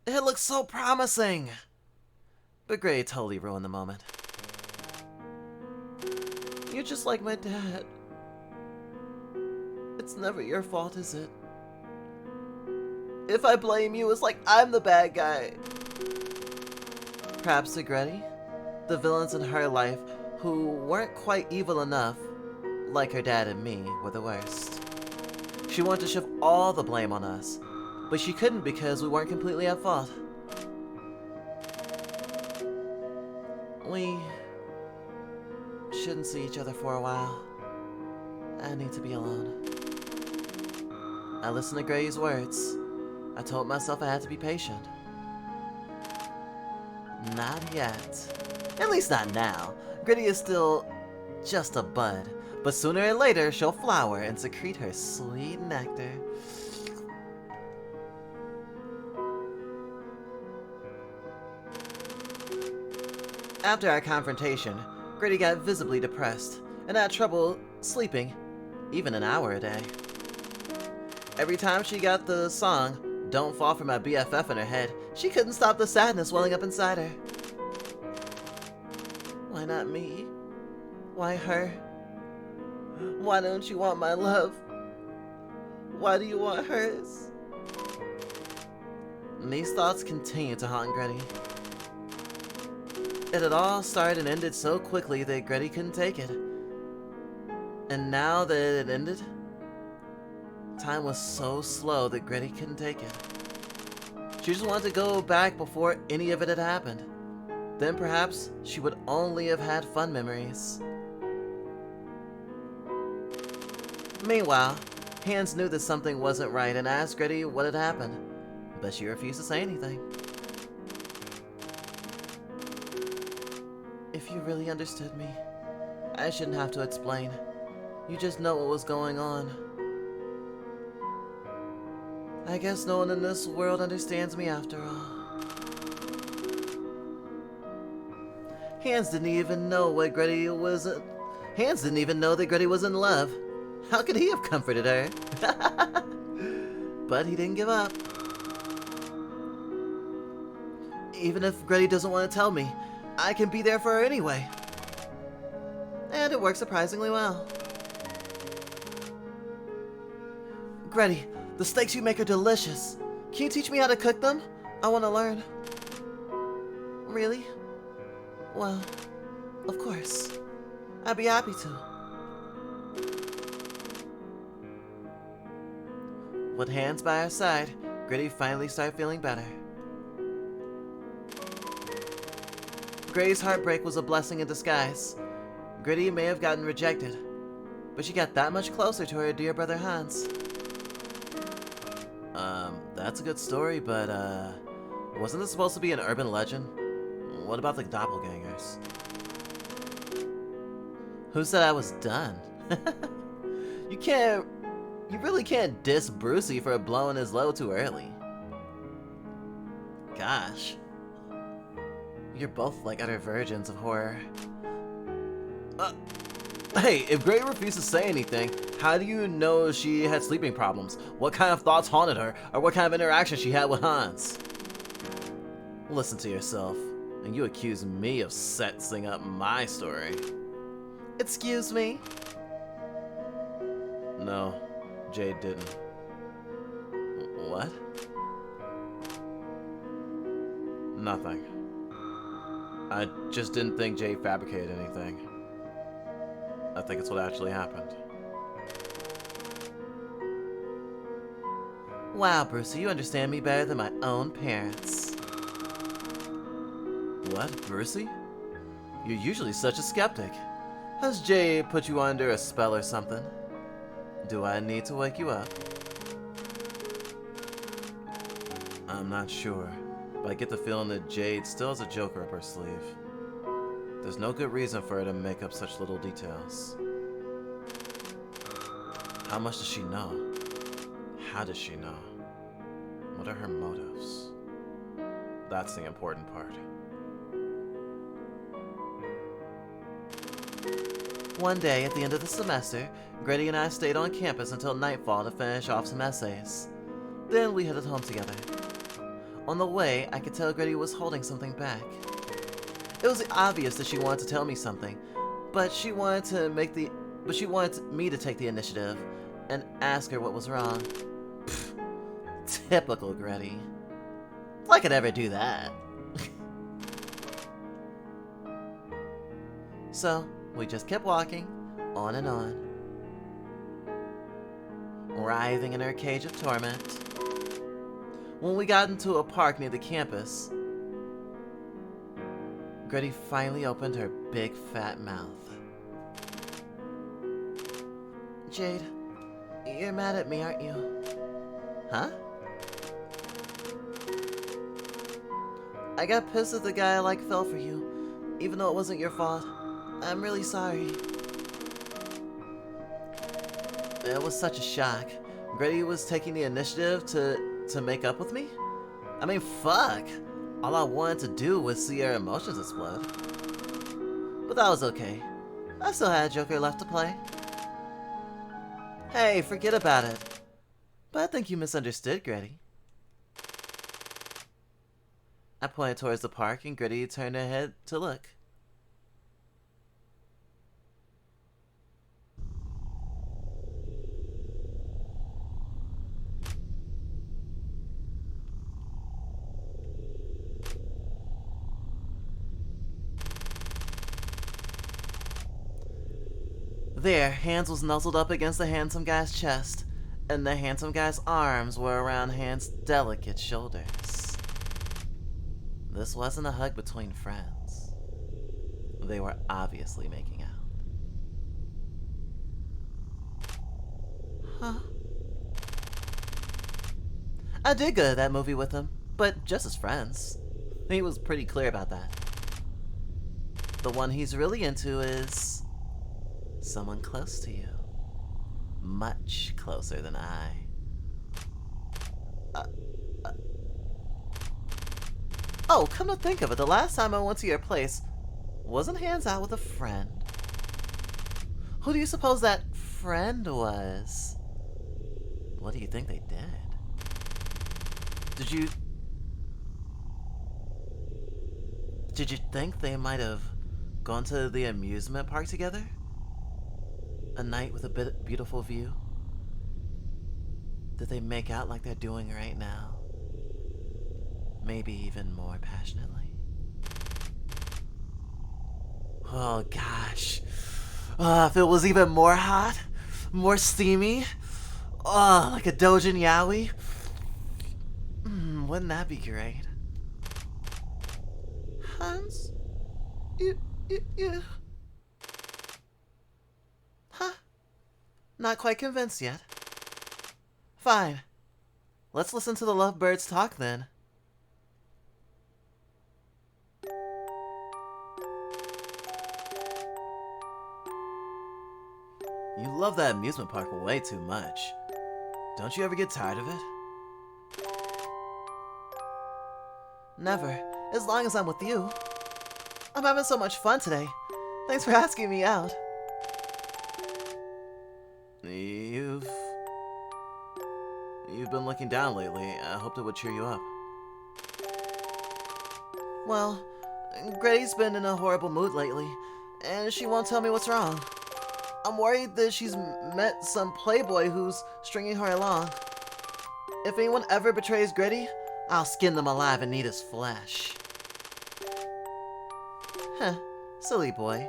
It looked so promising! But Gray totally ruined the moment. You're just like my dad. It's never your fault, is it? If I blame you, it's like I'm the bad guy. Perhaps to Gretty, the villains in her life who weren't quite evil enough, like her dad and me, were the worst. She wanted to shift all the blame on us, but she couldn't because we weren't completely at fault. We shouldn't see each other for a while. I need to be alone. I listened to Gray's words. I told myself I had to be patient. Not yet. At least not now. Gritty is still just a bud, but sooner or later she'll flower and secrete her sweet nectar. After our confrontation, Gritty got visibly depressed and had trouble sleeping, even an hour a day. Every time she got the song "Don't Fall for My BFF" in her head, she couldn't stop the sadness welling up inside her. Why not me? Why her? Why don't you want my love? Why do you want hers? And these thoughts continued to haunt Gretty. It had all started and ended so quickly that Gretty couldn't take it. And now that it had ended, time was so slow that Gretty couldn't take it. She just wanted to go back before any of it had happened. Then perhaps she would only have had fun memories. Meanwhile, Hans knew that something wasn't right and asked Gretty what had happened, but she refused to say anything. If you really understood me, I shouldn't have to explain. You just know what was going on. I guess no one in this world understands me after all. Hans didn't even know what Gretty was. Hans didn't even know that Gretty was in love. How could he have comforted her? But he didn't give up. Even if Grady doesn't want to tell me, I can be there for her anyway. And it works surprisingly well. Grady, the steaks you make are delicious. Can you teach me how to cook them? I want to learn. Really? Well, of course. I'd be happy to. With hands by her side, Grady finally started feeling better. Grady's heartbreak was a blessing in disguise. Grady may have gotten rejected, but she got that much closer to her dear brother Hans. That's a good story, but, wasn't this supposed to be an urban legend? What about the doppelgangers? Who said I was done? You really can't diss Brucey for blowing his load too early. Gosh. You're both like utter virgins of horror. Hey, if Grady refused to say anything, how do you know she had sleeping problems? What kind of thoughts haunted her, or what kind of interaction she had with Hans? Listen to yourself, and you accuse me of setting up my story. Excuse me? No, Jade didn't. What? Nothing. I just didn't think Jade fabricated anything. I think it's what actually happened. Wow, Brucey, you understand me better than my own parents. What, Brucey? You're usually such a skeptic. Has Jade put you under a spell or something? Do I need to wake you up? I'm not sure, but I get the feeling that Jade still has a joker up her sleeve. There's no good reason for her to make up such little details. How much does she know? How does she know? What are her motives? That's the important part. One day at the end of the semester, Grady and I stayed on campus until nightfall to finish off some essays. Then we headed home together. On the way, I could tell Grady was holding something back. It was obvious that she wanted to tell me something, but she wanted me to take the initiative and ask her what was wrong. Pfft, typical Grady. If I could ever do that. So, we just kept walking, on and on. Writhing in her cage of torment. When we got into a park near the campus, Grady finally opened her big fat mouth. Jade, you're mad at me, aren't you? Huh? I got pissed that the guy I like fell for you, even though it wasn't your fault. I'm really sorry. It was such a shock. Grady was taking the initiative to make up with me? I mean, fuck. All I wanted to do was see her emotions explode. But that was okay. I still had a Joker left to play. Hey, forget about it. But I think you misunderstood, Grady. I pointed towards the park and Grady turned her head to look. There, Hans was nuzzled up against the handsome guy's chest, and the handsome guy's arms were around Hans' delicate shoulders. This wasn't a hug between friends. They were obviously making out. Huh? I did go to that movie with him, but just as friends. He was pretty clear about that. The one he's really into is someone close to you. Much closer than I. Oh, come to think of it, the last time I went to your place, wasn't Hans out with a friend? Who do you suppose that friend was? What do you think they did? Did you... Did you think they might have gone to the amusement park together? A night with a beautiful view? Did they make out like they're doing right now? Maybe even more passionately. Oh gosh. If it was even more hot, more steamy, like a Dojin Yaoi, wouldn't that be great? Hans? You... Huh? Not quite convinced yet. Fine. Let's listen to the lovebirds talk then. You love that amusement park way too much. Don't you ever get tired of it? Never, as long as I'm with you. I'm having so much fun today. Thanks for asking me out. You've been looking down lately. I hoped it would cheer you up. Well, Gray's been in a horrible mood lately, and she won't tell me what's wrong. I'm worried that she's met some playboy who's stringing her along. If anyone ever betrays Gritty, I'll skin them alive and eat his flesh. Heh, silly boy.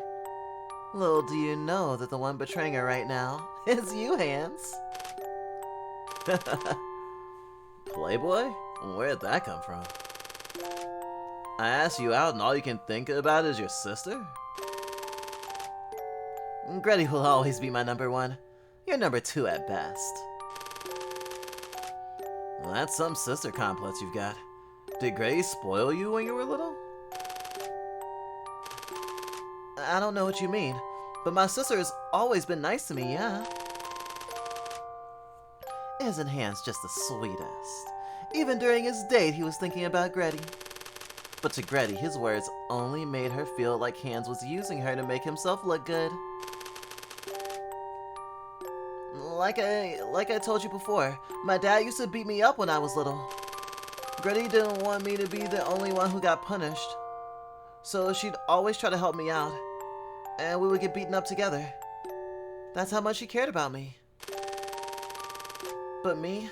Little do you know that the one betraying her right now is you, Hans. Playboy? Where'd that come from? I asked you out and all you can think about is your sister? Gretty will always be my number one. You're number two at best. Well, that's some sister complex you've got. Did Gretty spoil you when you were little? I don't know what you mean, but my sister has always been nice to me, yeah. Isn't Hans just the sweetest? Even during his date, he was thinking about Gretty. But to Gretty, his words only made her feel like Hans was using her to make himself look good. Like I told you before, my dad used to beat me up when I was little. Gretty didn't want me to be the only one who got punished. So she'd always try to help me out, and we would get beaten up together. That's how much she cared about me. But me?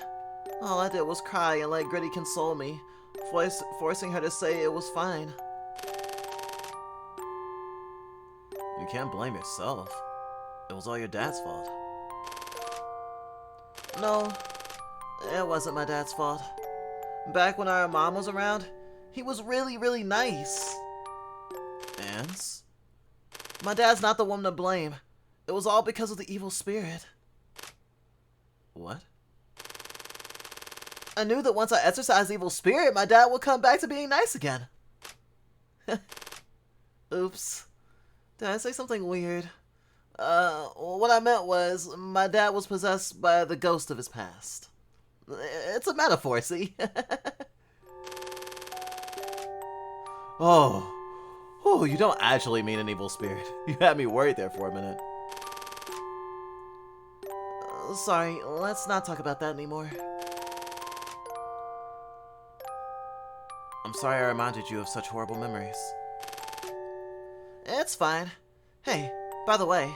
All I did was cry and let Gritty console me, forcing her to say it was fine. You can't blame yourself. It was all your dad's fault. No, it wasn't my dad's fault. Back when our mom was around, he was really, really nice. And? My dad's not the one to blame. It was all because of the evil spirit. What? I knew that once I exorcised the evil spirit, my dad would come back to being nice again. Oops. Did I say something weird? What I meant was, my dad was possessed by the ghost of his past. It's a metaphor, see? Oh, you don't actually mean an evil spirit. You had me worried there for a minute. Sorry, let's not talk about that anymore. I'm sorry I reminded you of such horrible memories. It's fine. Hey, by the way,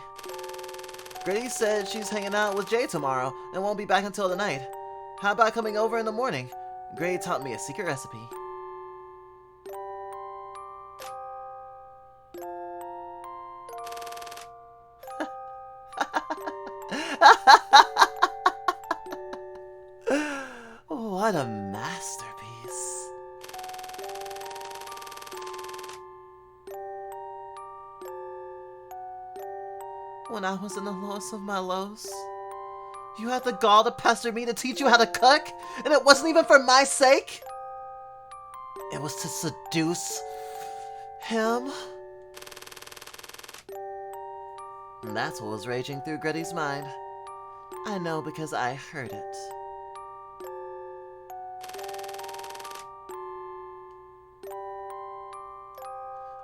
Gritty said she's hanging out with Jay tomorrow and won't be back until the night. How about coming over in the morning? Gritty taught me a secret recipe. What a masterpiece. When I was in the lowest of my lows, you had the gall to pester me to teach you how to cook, and it wasn't even for my sake? It was to seduce him? And that's what was raging through Gretty's mind. I know because I heard it.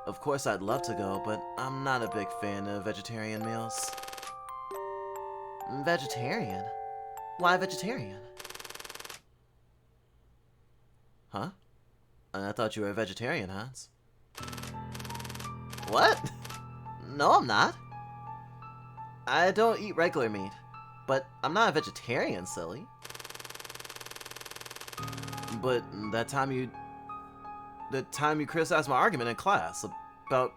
Of course I'd love to go, but I'm not a big fan of vegetarian meals. Vegetarian? Why vegetarian? Huh? I thought you were a vegetarian, Hans. What? No, I'm not. I don't eat regular meat, but I'm not a vegetarian, silly. But the time you criticized my argument in class about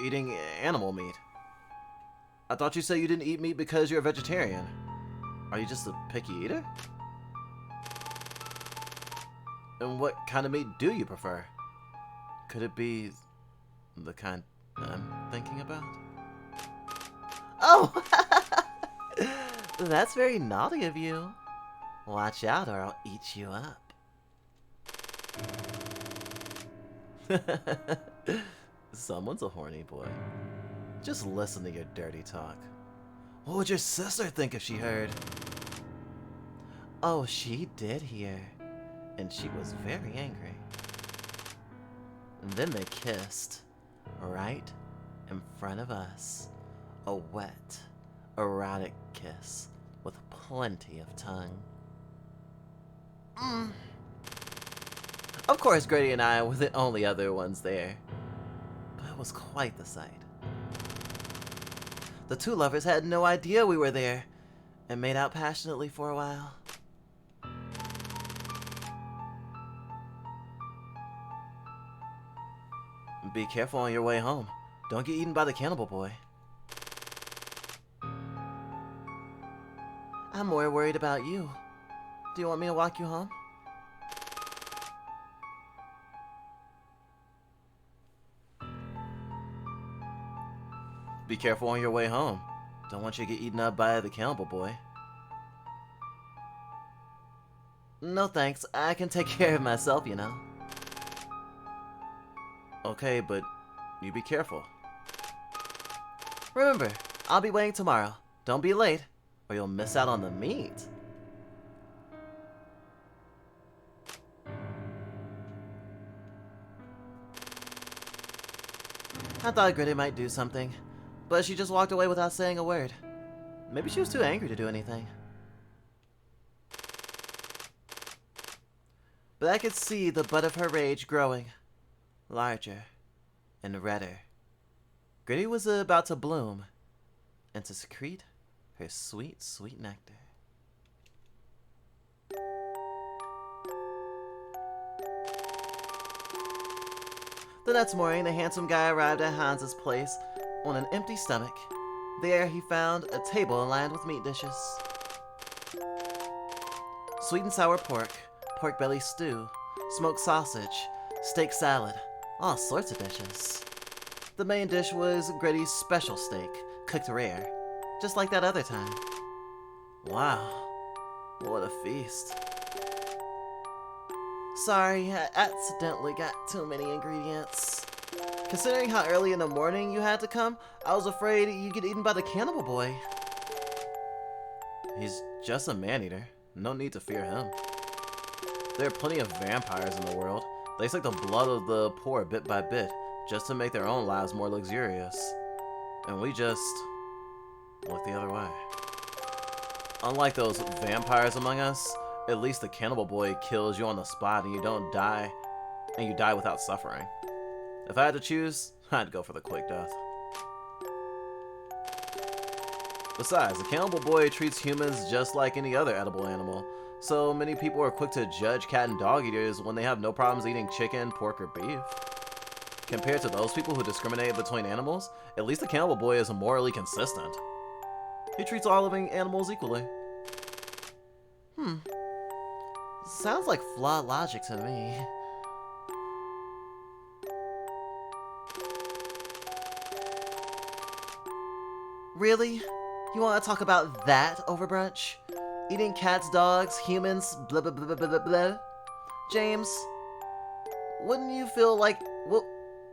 eating animal meat. I thought you said you didn't eat meat because you're a vegetarian. Are you just a picky eater? And what kind of meat do you prefer? Could it be the kind I'm thinking about? Oh! That's very naughty of you. Watch out or I'll eat you up. Someone's a horny boy. Just listen to your dirty talk. What would your sister think if she heard? Oh, she did hear. And she was very angry. And then they kissed. Right in front of us. A wet, erotic kiss with plenty of tongue. Of course, Grady and I were the only other ones there. But it was quite the sight. The two lovers had no idea we were there, and made out passionately for a while. Be careful on your way home. Don't get eaten by the cannibal boy. I'm more worried about you. Do you want me to walk you home? Be careful on your way home. Don't want you to get eaten up by the cannibal boy. No thanks, I can take care of myself, you know. Okay, but you be careful. Remember, I'll be waiting tomorrow. Don't be late, or you'll miss out on the meat. I thought Gritty might do something, but she just walked away without saying a word. Maybe she was too angry to do anything. But I could see the butt of her rage growing, larger and redder. Gritty was about to bloom and to secrete her sweet, sweet nectar. The next morning, the handsome guy arrived at Hans's place on an empty stomach. There, he found a table lined with meat dishes. Sweet and sour pork, pork belly stew, smoked sausage, steak salad, all sorts of dishes. The main dish was Gritty's special steak, cooked rare, just like that other time. Wow, what a feast. Sorry, I accidentally got too many ingredients. Considering how early in the morning you had to come, I was afraid you'd get eaten by the cannibal boy. He's just a man-eater. No need to fear him. There are plenty of vampires in the world. They suck the blood of the poor bit by bit, just to make their own lives more luxurious. And we just look the other way. Unlike those vampires among us, at least the cannibal boy kills you on the spot and you don't die, and you die without suffering. If I had to choose, I'd go for the quick death. Besides, the cannibal boy treats humans just like any other edible animal, so many people are quick to judge cat and dog eaters when they have no problems eating chicken, pork, or beef. Compared to those people who discriminate between animals, at least the cannibal boy is morally consistent. He treats all living animals equally. Sounds like flawed logic to me. Really? You want to talk about that over brunch? Eating cats, dogs, humans, blah blah blah blah blah blah? James, wouldn't you feel like... Well,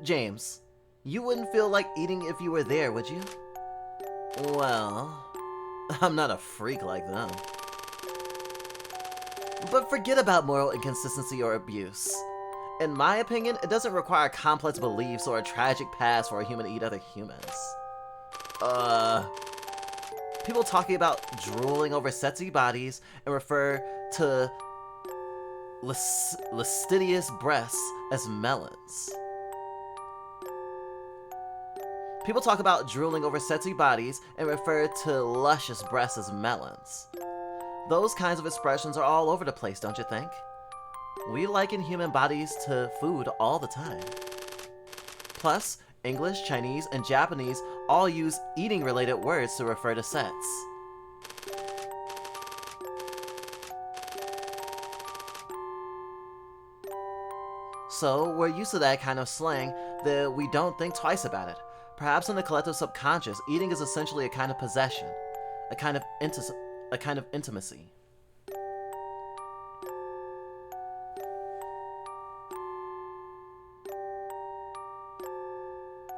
James, you wouldn't feel like eating if you were there, would you? Well, I'm not a freak like them. But forget about moral inconsistency or abuse. In my opinion, it doesn't require complex beliefs or a tragic past for a human to eat other humans. People talking about drooling over sexy bodies and refer to lascivious breasts as melons. People talk about drooling over sexy bodies and refer to luscious breasts as melons. Those kinds of expressions are all over the place, don't you think? We liken human bodies to food all the time. Plus, English, Chinese, and Japanese all use eating-related words to refer to sex. So, we're used to that kind of slang that we don't think twice about it. Perhaps in the collective subconscious, eating is essentially a kind of possession, a kind of intimacy.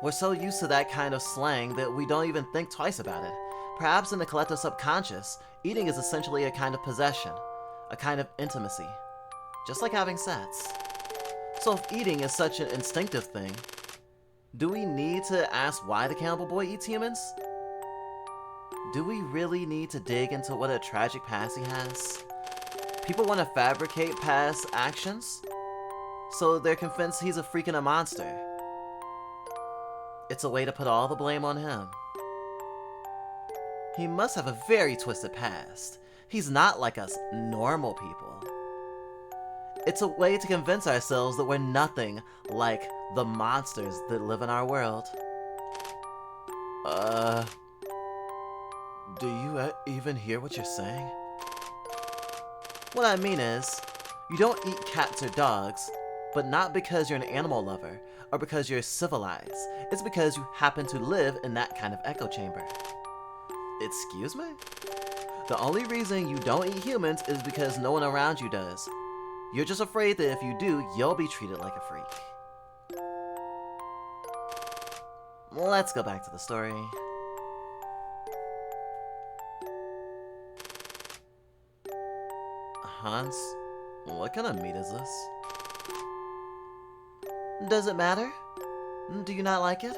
We're so used to that kind of slang that we don't even think twice about it. Perhaps in the collective subconscious, eating is essentially a kind of possession, a kind of intimacy, just like having sex. So if eating is such an instinctive thing, do we need to ask why the cannibal boy eats humans? Do we really need to dig into what a tragic past he has? People want to fabricate past actions, so they're convinced he's a freak and a monster. It's a way to put all the blame on him. He must have a very twisted past. He's not like us normal people. It's a way to convince ourselves that we're nothing like the monsters that live in our world. Do you even hear what you're saying? What I mean is, you don't eat cats or dogs, but not because you're an animal lover or because you're civilized. It's because you happen to live in that kind of echo chamber. Excuse me? The only reason you don't eat humans is because no one around you does. You're just afraid that if you do, you'll be treated like a freak. Let's go back to the story. Hans, what kind of meat is this? Does it matter? Do you not like it?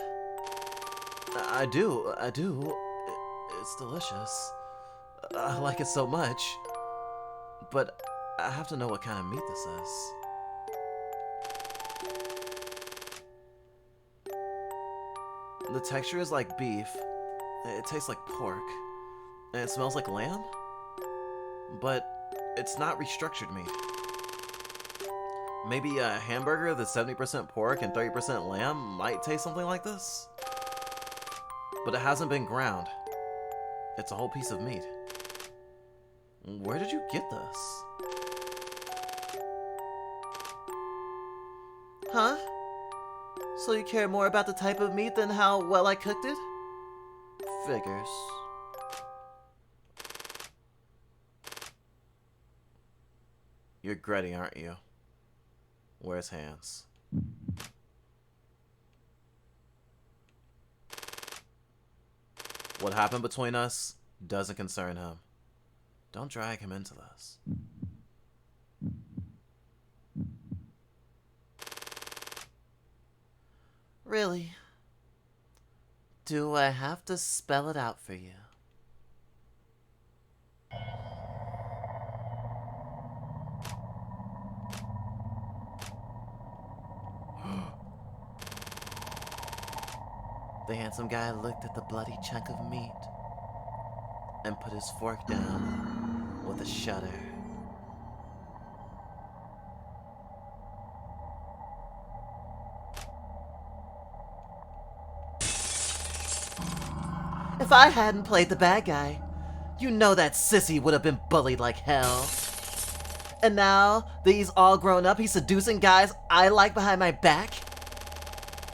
I do. It's delicious. I like it so much. But I have to know what kind of meat this is. The texture is like beef. It tastes like pork. And it smells like lamb. But it's not restructured meat. Maybe a hamburger that's 70% pork and 30% lamb might taste something like this. But it hasn't been ground. It's a whole piece of meat. Where did you get this? Huh? So you care more about the type of meat than how well I cooked it? Figures. You're Gretty, aren't you? Where's Hans? What happened between us doesn't concern him. Don't drag him into this. Really? Do I have to spell it out for you? The handsome guy looked at the bloody chunk of meat and put his fork down with a shudder. If I hadn't played the bad guy, you know that sissy would have been bullied like hell. And now that he's all grown up, he's seducing guys I like behind my back.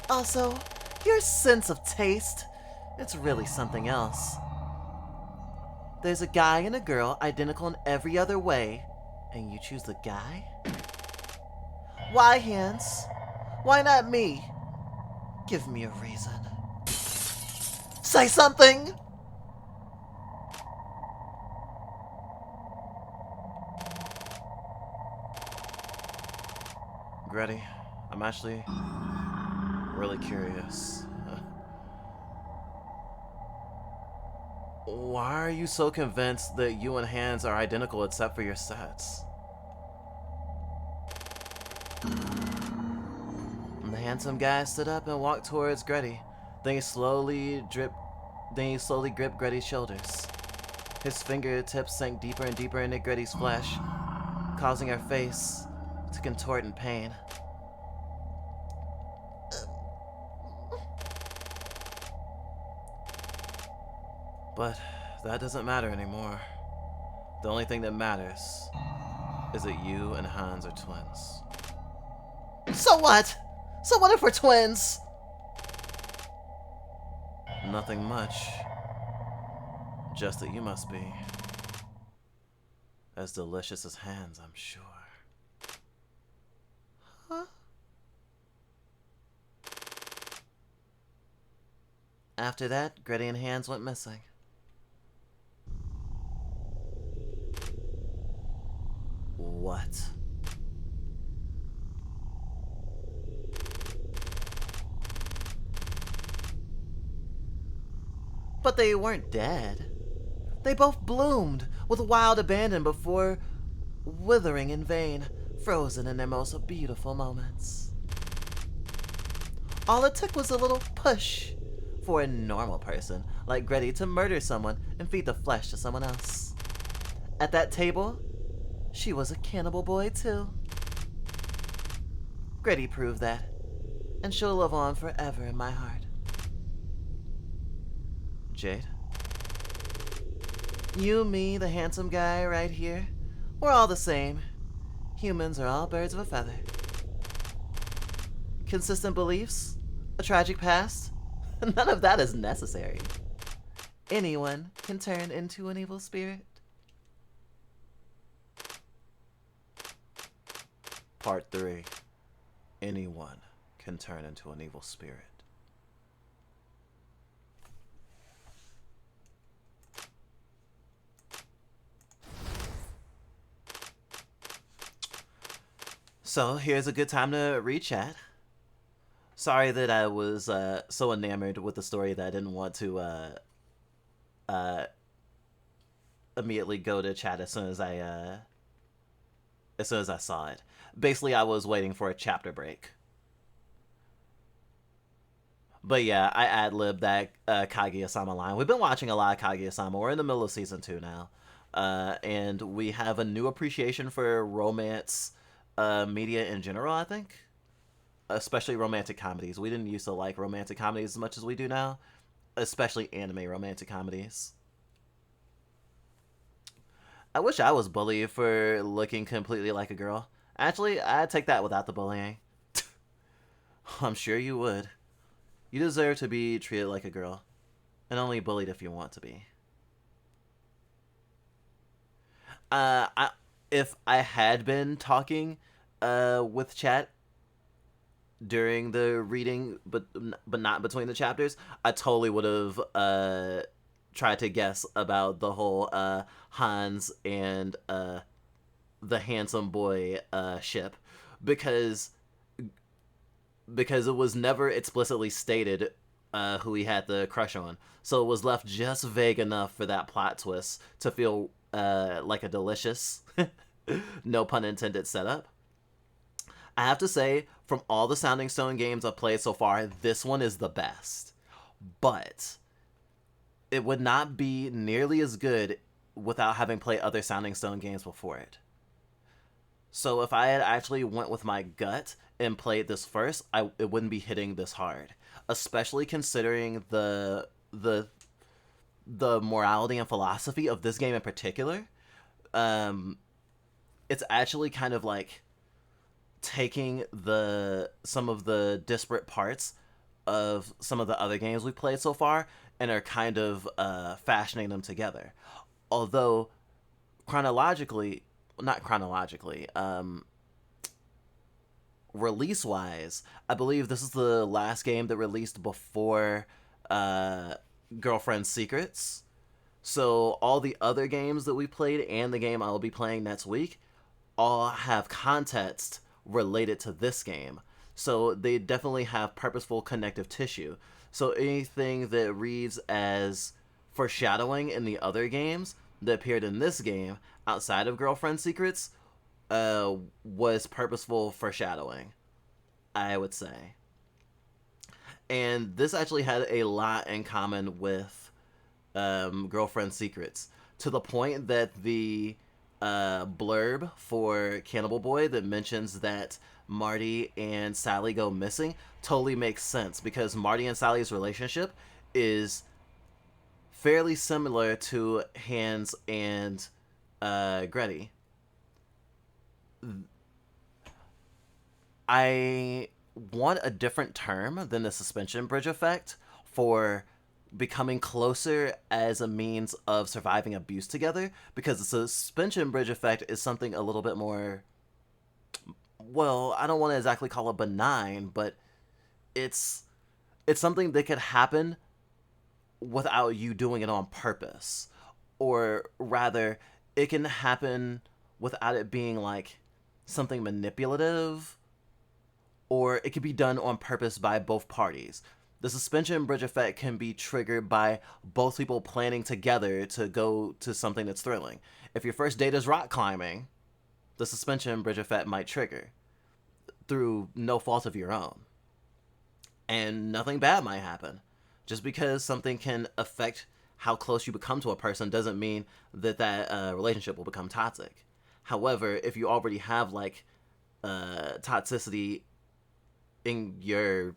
Also, your sense of taste, it's really something else. There's a guy and a girl identical in every other way, and you choose the guy? Why, Hans? Why not me? Give me a reason. Say something! Gretty, I'm actually really curious. Why are you so convinced that you and Hans are identical except for your sets? The handsome guy stood up and walked towards Gretty. Then he slowly gripped Gretty's shoulders. His fingertips sank deeper and deeper into Gretty's flesh, causing her face to contort in pain. But that doesn't matter anymore. The only thing that matters is that you and Hans are twins. So what? So what if we're twins? Nothing much. Just that you must be as delicious as Hans, I'm sure. Huh? After that, Gretty and Hans went missing. What? But they weren't dead. They both bloomed with wild abandon before withering in vain, frozen in their most beautiful moments. All it took was a little push for a normal person like Gretty to murder someone and feed the flesh to someone else. At that table, she was a cannibal boy too. Gretty proved that, and she'll live on forever in my heart. Jade? You, me, the handsome guy right here, we're all the same. Humans are all birds of a feather. Consistent beliefs? A tragic past? None of that is necessary. Anyone can turn into an evil spirit. Part 3. Anyone can turn into an evil spirit. So, here's a good time to re-chat. Sorry that I was so enamored with the story that I didn't want to immediately go to chat as soon as I saw it. Basically, I was waiting for a chapter break. But yeah, I ad-libbed that Kaguya-sama line. We've been watching a lot of Kaguya-sama. We're in the middle of season 2 now. And we have a new appreciation for romance media in general, I think. Especially romantic comedies. We didn't used to like romantic comedies as much as we do now. Especially anime romantic comedies. I wish I was bullied for looking completely like a girl. Actually, I'd take that without the bullying. I'm sure you would. You deserve to be treated like a girl. And only bullied if you want to be. If I had been talking with chat during the reading, but not between the chapters, I totally would have tried to guess about the whole Hans and the handsome boy ship, because it was never explicitly stated who he had the crush on, so it was left just vague enough for that plot twist to feel like a delicious, no pun intended, setup. I have to say, from all the Sounding Stone games I've played so far, this one is the best. But it would not be nearly as good without having played other Sounding Stone games before it. So if I had actually went with my gut and played this first, it wouldn't be hitting this hard. Especially considering the morality and philosophy of this game in particular. It's actually kind of like taking some of the disparate parts of some of the other games we've played so far and are kind of fashioning them together. Although release-wise, I believe this is the last game that released before Girlfriend Secrets. So all the other games that we played and the game I'll be playing next week all have context related to this game. So they definitely have purposeful connective tissue. So anything that reads as foreshadowing in the other games that appeared in this game outside of Girlfriend Secrets was purposeful foreshadowing, I would say. And this actually had a lot in common with Girlfriend Secrets, to the point that the blurb for Cannibal Boy that mentions that Marty and Sally go missing totally makes sense, because Marty and Sally's relationship is fairly similar to Hans and Gretty. I want a different term than the suspension bridge effect for becoming closer as a means of surviving abuse together, because the suspension bridge effect is something a little bit more, well, I don't want to exactly call it benign, but it's it's something that could happen without you doing it on purpose, or rather it can happen without it being like something manipulative, or it can be done on purpose by both parties. The suspension bridge effect can be triggered by both people planning together to go to something that's thrilling. If your first date is rock climbing, the suspension bridge effect might trigger through no fault of your own. And nothing bad might happen. Just because something can affect how close you become to a person doesn't mean that relationship will become toxic. However, if you already have like toxicity in your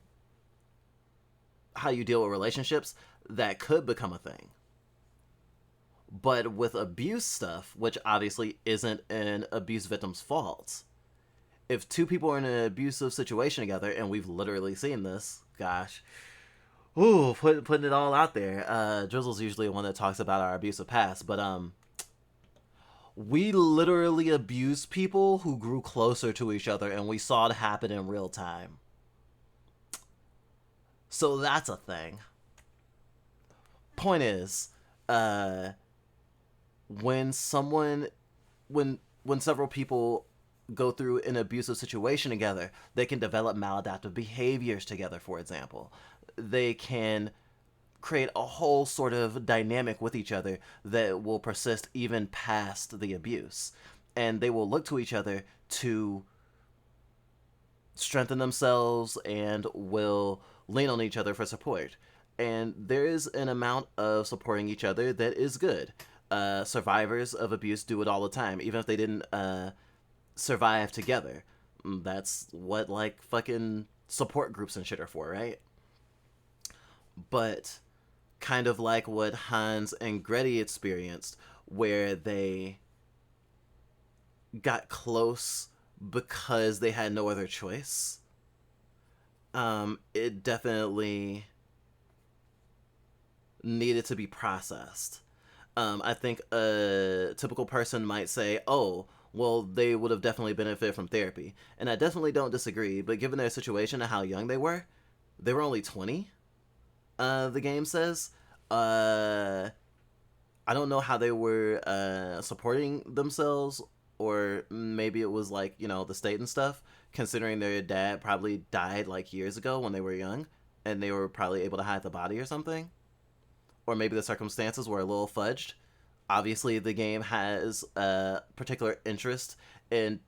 how you deal with relationships, that could become a thing. But with abuse stuff, which obviously isn't an abuse victim's fault, if two people are in an abusive situation together, and we've literally seen this, gosh, ooh, putting it all out there. Drizzle's usually the one that talks about our abusive past, but we literally abused people who grew closer to each other, and we saw it happen in real time. So that's a thing. Point is, uh, when someone, when several people go through an abusive situation together, they can develop maladaptive behaviors together. For example, they can create a whole sort of dynamic with each other that will persist even past the abuse, and they will look to each other to strengthen themselves and will lean on each other for support. And there is an amount of supporting each other that is good. Survivors of abuse do it all the time, even if they didn't survive together. That's what like fucking support groups and shit are for, right? But kind of like what Hans and Gretty experienced, where they got close because they had no other choice. It definitely needed to be processed. I think a typical person might say, oh, well, they would have definitely benefited from therapy. And I definitely don't disagree, but given their situation and how young they were only 20, the game says. I don't know how they were supporting themselves, or maybe it was like, you know, the state and stuff, considering their dad probably died like years ago when they were young, and they were probably able to hide the body or something. Or maybe the circumstances were a little fudged. Obviously, the game has a particular interest in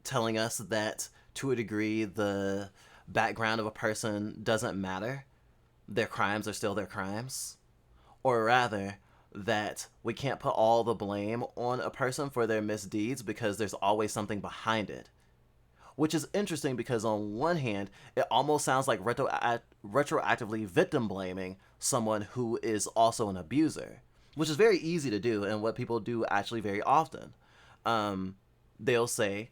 telling us that, to a degree, the background of a person doesn't matter. Their crimes are still their crimes. Or rather, that we can't put all the blame on a person for their misdeeds because there's always something behind it. Which is interesting because on one hand, it almost sounds like retroactively victim blaming someone who is also an abuser, which is very easy to do and what people do actually very often. They'll say,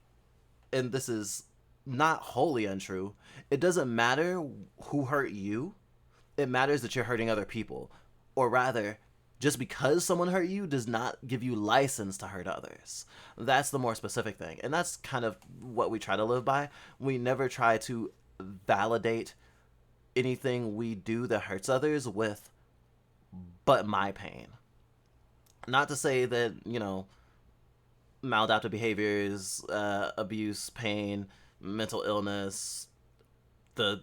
and this is not wholly untrue, it doesn't matter who hurt you, it matters that you're hurting other people. Or rather, just because someone hurt you does not give you license to hurt others. That's the more specific thing. And that's kind of what we try to live by. We never try to validate anything we do that hurts others with, but my pain. Not to say that, you know, maladaptive behaviors, abuse, pain, mental illness, the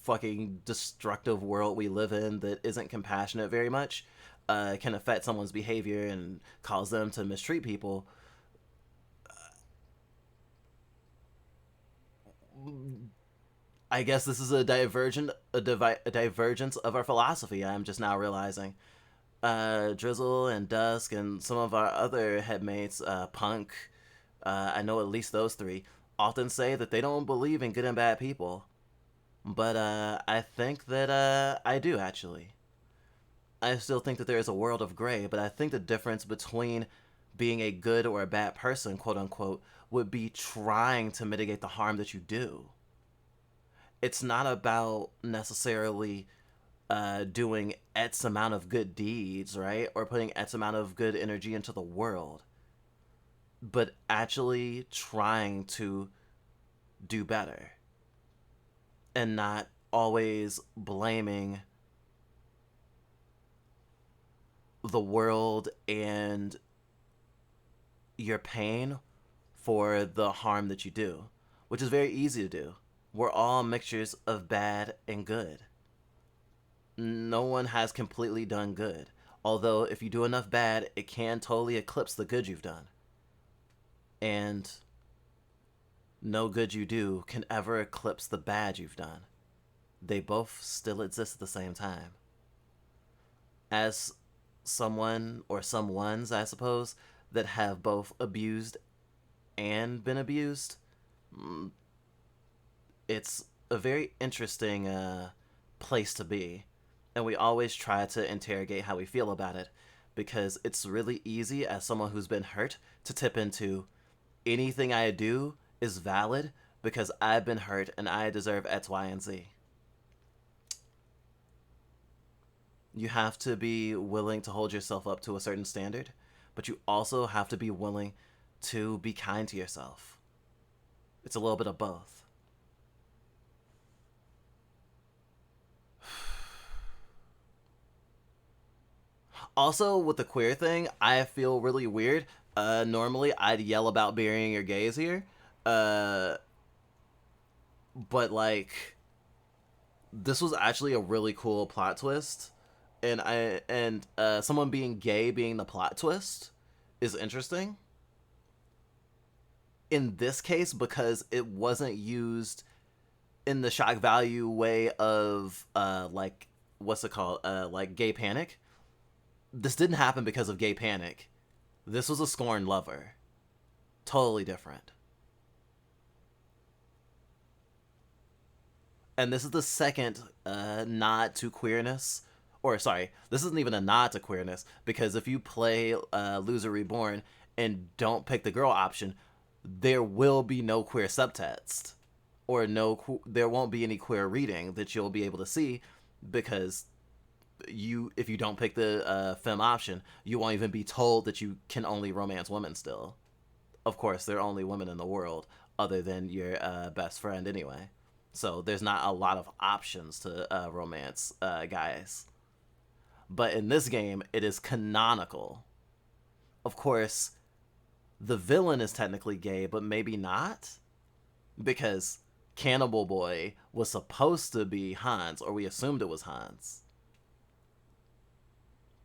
fucking destructive world we live in that isn't compassionate very much, can affect someone's behavior and cause them to mistreat people. I guess this is a divergence of our philosophy. I'm just now realizing. Drizzle and Dusk and some of our other headmates, Punk, I know at least those three, often say that they don't believe in good and bad people. But I think that I do, actually. I still think that there is a world of gray, but I think the difference between being a good or a bad person, quote unquote, would be trying to mitigate the harm that you do. It's not about necessarily doing X amount of good deeds, right? Or putting X amount of good energy into the world, but actually trying to do better and not always blaming the world and your pain for the harm that you do, which is very easy to do. We're all mixtures of bad and good. No one has completely done good. Although, if you do enough bad, it can totally eclipse the good you've done. And no good you do can ever eclipse the bad you've done. They both still exist at the same time. As someone, or some ones, I suppose, that have both abused and been abused, it's a very interesting place to be. And we always try to interrogate how we feel about it, because it's really easy as someone who's been hurt to tip into anything I do is valid because I've been hurt and I deserve X, Y, and Z. You have to be willing to hold yourself up to a certain standard, but you also have to be willing to be kind to yourself. It's a little bit of both. Also, with the queer thing, I feel really weird. Normally, I'd yell about burying your gays here. But, like, this was actually a really cool plot twist. And someone being gay being the plot twist is interesting. In this case, because it wasn't used in the shock value way of, like, what's it called? Like, gay panic. This didn't happen because of gay panic. This was a scorned lover. Totally different. And this is the second nod to queerness. Or, sorry, this isn't even a nod to queerness, because if you play Loser Reborn and don't pick the girl option, there will be no queer subtext. Or there won't be any queer reading that you'll be able to see, because if you don't pick the femme option, you won't even be told that you can only romance women still. Of course, there are only women in the world other than your best friend anyway. So there's not a lot of options to romance guys. But in this game, it is canonical. Of course, the villain is technically gay, but maybe not. Because Cannibal Boy was supposed to be Hans, or we assumed it was Hans.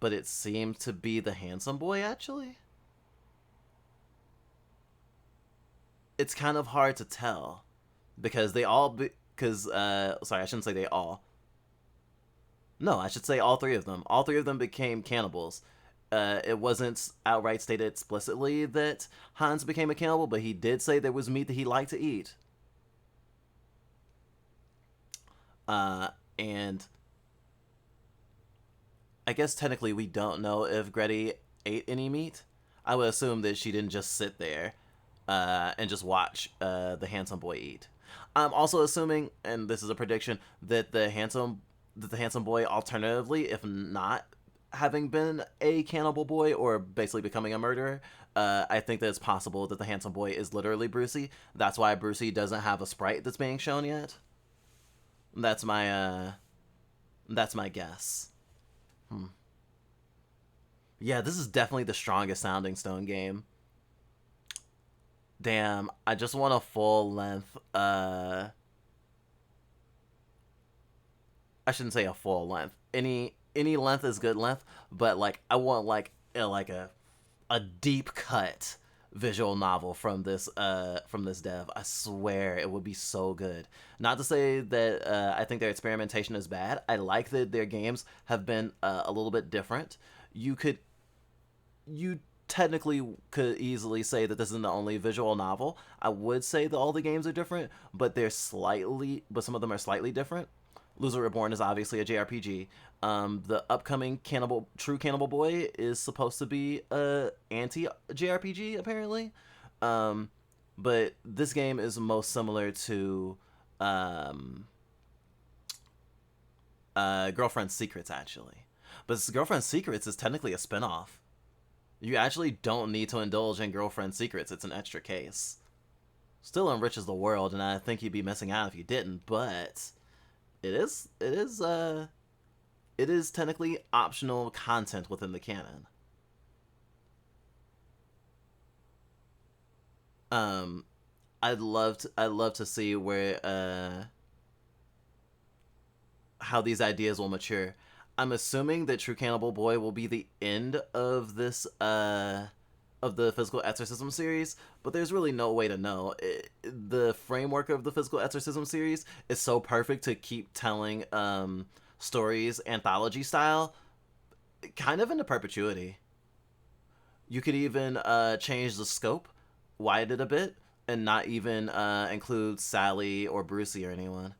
But it seemed to be the handsome boy, actually. It's kind of hard to tell. Because sorry, I shouldn't say they all. No, I should say all three of them. All three of them became cannibals. It wasn't outright stated explicitly that Hans became a cannibal, but he did say there was meat that he liked to eat. And I guess technically we don't know if Gretty ate any meat. I would assume that she didn't just sit there and just watch the handsome boy eat. I'm also assuming, and this is a prediction, that the handsome boy, alternatively, if not having been a cannibal boy or basically becoming a murderer, I think that it's possible that the handsome boy is literally Brucey. That's why Brucey doesn't have a sprite that's being shown yet. That's my guess. Yeah, this is definitely the strongest sounding Stone game. Damn, I just want a full length, I shouldn't say a full length. Any length is good length, but like I want like a deep cut visual novel from this dev. I swear it would be so good. Not to say that I think their experimentation is bad. I like that their games have been a little bit different. You could you technically could easily say that this isn't the only visual novel. I would say that all the games are different, but some of them are slightly different. Loser Reborn is obviously a JRPG. The upcoming True Cannibal Boy is supposed to be a anti JRPG apparently, um, but this game is most similar to um, Girlfriend Secrets actually. But Girlfriend Secrets is technically a spinoff. You actually don't need to indulge in Girlfriend Secrets. It's an extra case. Still enriches the world, and I think you'd be missing out if you didn't. But it is technically optional content within the canon. Um, I'd love to see where how these ideas will mature. I'm assuming that True Cannibal Boy will be the end of this of the Physical Exorcism series, but there's really no way to know. The framework of the Physical Exorcism series is so perfect to keep telling stories anthology style, kind of into perpetuity. You could even change the scope, widen it a bit, and not even include Sally or Brucey or anyone.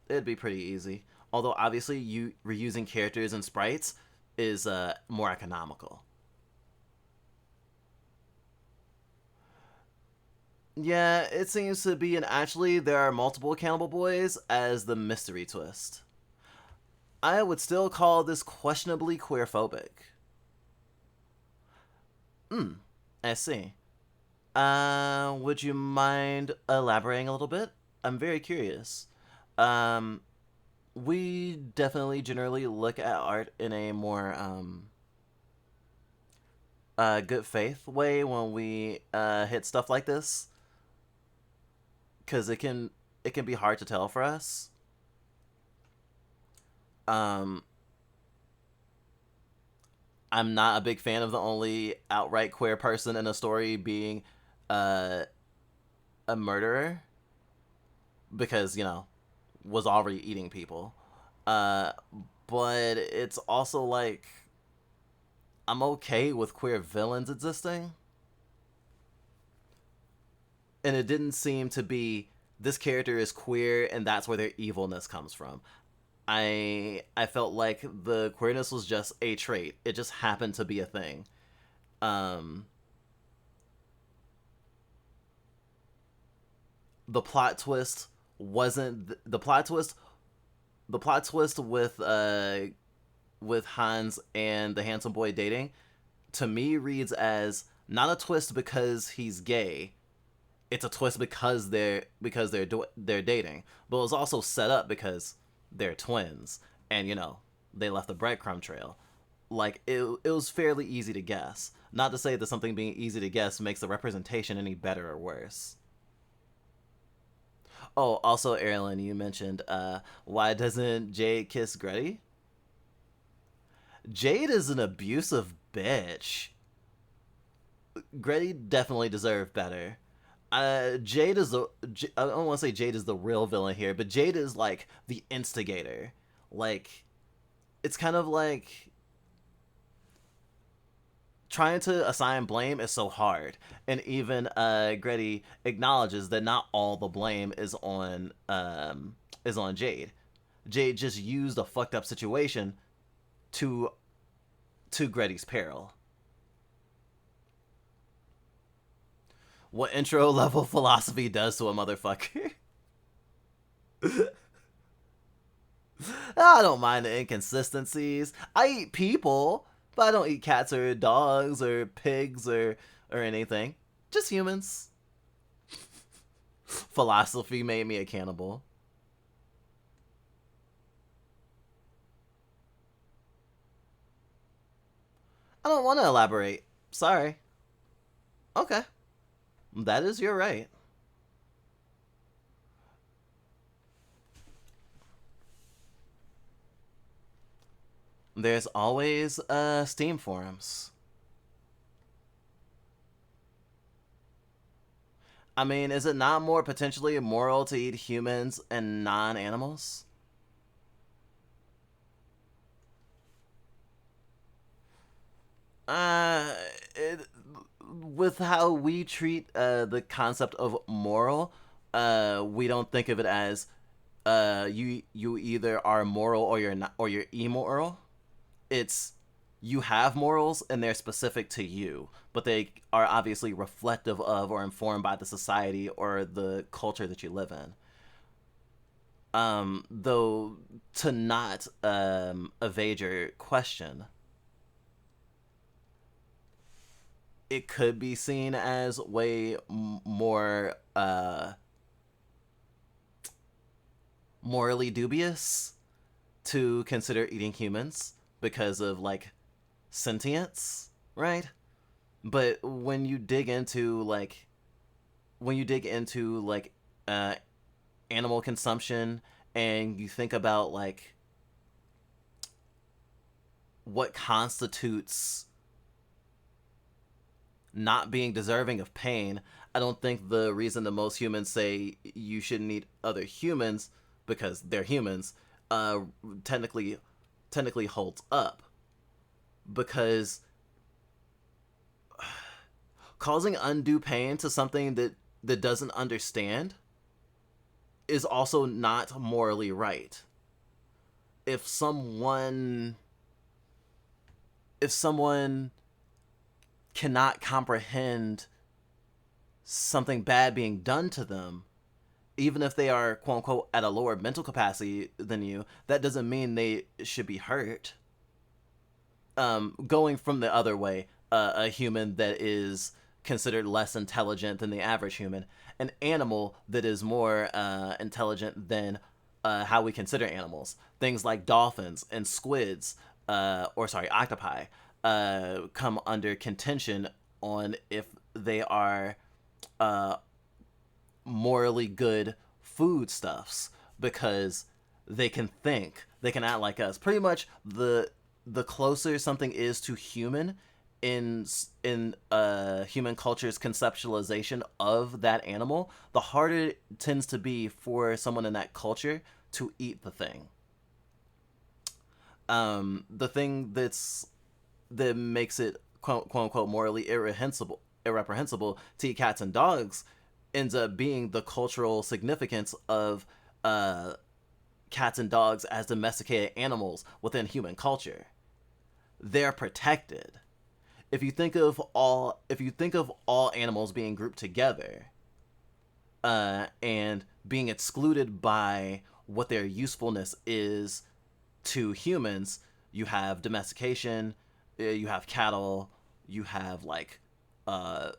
It'd be pretty easy. Although obviously, you reusing characters and sprites is more economical. Yeah, it seems to be, and actually, there are multiple Cannibal Boys as the mystery twist. I would still call this questionably queerphobic. Hmm, I see. Would you mind elaborating a little bit? I'm very curious. Um, we definitely generally look at art in a more good faith way when we hit stuff like this, because it can be hard to tell for us. Um, I'm not a big fan of the only outright queer person in a story being uh, a murderer, because was already eating people. Uh, but it's also like I'm okay with queer villains existing, and it didn't seem to be this character is queer and that's where their evilness comes from. I felt like the queerness was just a trait. It just happened to be a thing. Um, the plot twist wasn't the plot twist. The plot twist with Hans and the handsome boy dating to me reads as not a twist because he's gay. It's a twist because they're dating, but it was also set up because they're twins, and they left a breadcrumb trail. Like it was fairly easy to guess. Not to say that something being easy to guess makes the representation any better or worse. Oh, also, Erilyn, you mentioned why doesn't Jade kiss Gretty? Jade is an abusive bitch. Gretty definitely deserved better. Jade is the I don't want to say Jade is the real villain here, but Jade is like the instigator. Like it's kind of like trying to assign blame is so hard, and even Gretty acknowledges that not all the blame is on Jade. Jade just used a fucked up situation to Gretty's peril. What intro level philosophy does to a motherfucker. I don't mind the inconsistencies. I eat people, but I don't eat cats or dogs or pigs or anything. Just humans. Philosophy made me a cannibal. I don't want to elaborate. Sorry. Okay. That is your right. There's always Steam forums. I mean, is it not more potentially immoral to eat humans and non-animals? Uh, it, with how we treat the concept of moral, we don't think of it as you either are moral or you're not, or you're immoral. It's you have morals and they're specific to you, but they are obviously reflective of or informed by the society or the culture that you live in. Though to not evade your question, it could be seen as way more morally dubious to consider eating humans because of like sentience, right? But when you dig into uh animal consumption and you think about like what constitutes not being deserving of pain, I don't think the reason that most humans say you shouldn't eat other humans because they're humans uh technically technically holds up, because causing undue pain to something that doesn't understand is also not morally right. If someone if someone cannot comprehend something bad being done to them, even if they are quote unquote at a lower mental capacity than you, that doesn't mean they should be hurt. Going from the other way, a human that is considered less intelligent than the average human, an animal that is more intelligent than how we consider animals. Things like dolphins and squids, or sorry, octopi, come under contention on if they are uh, morally good foodstuffs because they can think, they can act like us. Pretty much the closer something is to human in human culture's conceptualization of that animal, the harder it tends to be for someone in that culture to eat the thing. The thing that makes it quote unquote morally irreprehensible to eat cats and dogs ends up being the cultural significance of cats and dogs as domesticated animals within human culture. They're protected. If you think of all animals being grouped together and being excluded by what their usefulness is to humans, you have domestication, you have cattle, you have like uh,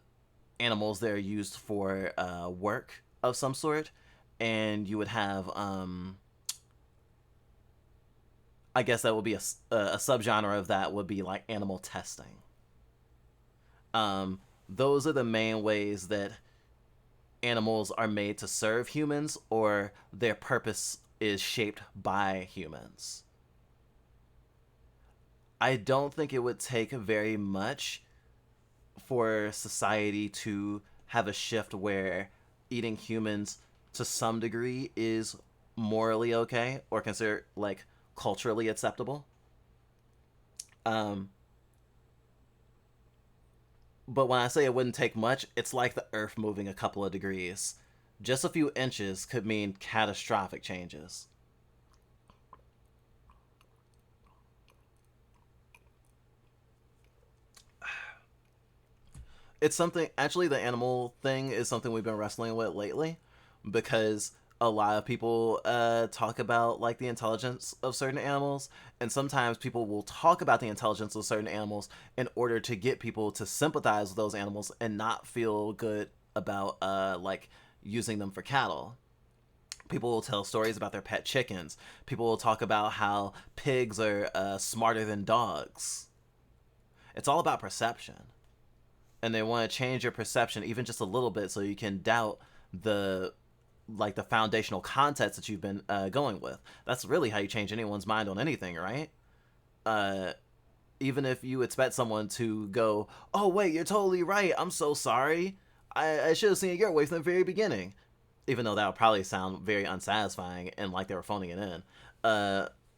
animals that are used for work of some sort, and you would have I guess that would be a subgenre of that would be like animal testing. Those are the main ways that animals are made to serve humans or their purpose is shaped by humans. I don't think it would take very much for society to have a shift where eating humans to some degree is morally okay or considered like culturally acceptable. Um, but when I say it wouldn't take much, it's like the Earth moving a couple of degrees. Just a few inches could mean catastrophic changes. It's something, actually, the animal thing is something we've been wrestling with lately because a lot of people talk about like the intelligence of certain animals, and sometimes people will talk about the intelligence of certain animals in order to get people to sympathize with those animals and not feel good about like using them for cattle. People will tell stories about their pet chickens. People will talk about how pigs are smarter than dogs. It's all about perception, and they want to change your perception even just a little bit so you can doubt the like the foundational concepts that you've been going with. That's really how you change anyone's mind on anything, right? uh Even if you expect someone to go, oh wait, you're totally right, I'm so sorry, I should have seen it your way from the very beginning. Even though that would probably sound very unsatisfying and like they were phoning it in.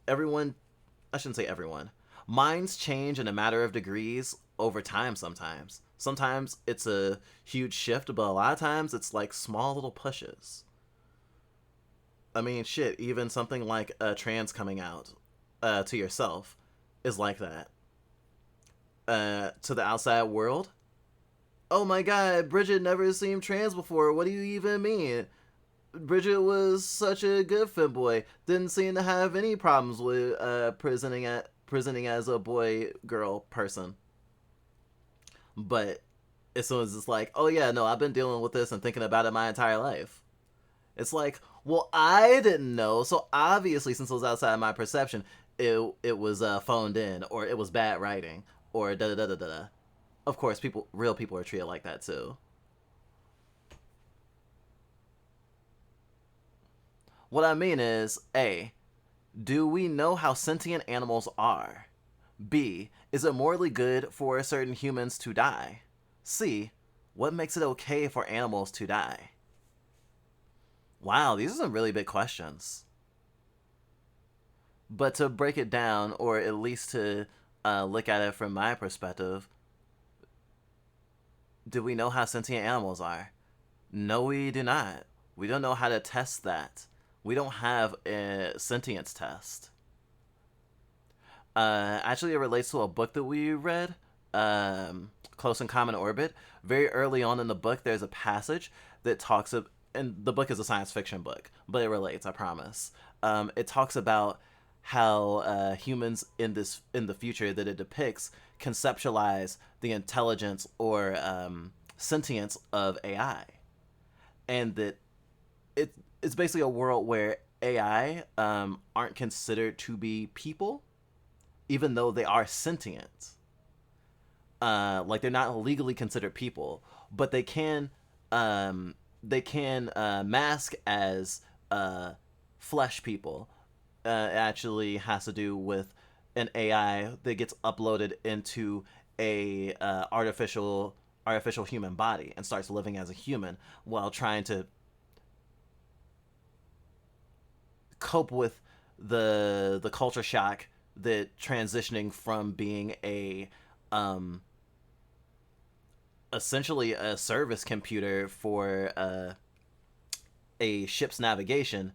Everyone, I shouldn't say everyone. Minds change in a matter of degrees over time sometimes. Sometimes it's a huge shift, but a lot of times it's like small little pushes. I mean, shit, even something like a trans coming out to yourself is like that. To the outside world, oh my god, Bridget never seemed trans before. What do you even mean? Bridget was such a good femboy. Didn't seem to have any problems with presenting as a boy girl person. But as soon as it's like, oh yeah, no, I've been dealing with this and thinking about it my entire life. It's like, well, I didn't know, so obviously, since it was outside my perception, it was phoned in, or it was bad writing, or da da da da da. Of course, real people are treated like that too. What I mean is, A, do we know how sentient animals are? B, is it morally good for certain humans to die? C, what makes it okay for animals to die? Wow, these are some really big questions. But to break it down, or at least to look at it from my perspective, do we know how sentient animals are? No, we do not. We don't know how to test that. We don't have a sentience test. Actually, it relates to a book that we read, Close and Common Orbit. Very early on in the book, there's a passage that talks of, and the book is a science fiction book, but it relates, I promise. It talks about how humans in the future that it depicts conceptualize the intelligence or sentience of AI, and that it's basically a world where AI aren't considered to be people, even though they are sentient. Like they're not legally considered people, but they can mask as flesh people. It actually has to do with an AI that gets uploaded into a artificial human body and starts living as a human while trying to cope with the culture shock that transitioning from being a essentially a service computer for a ship's navigation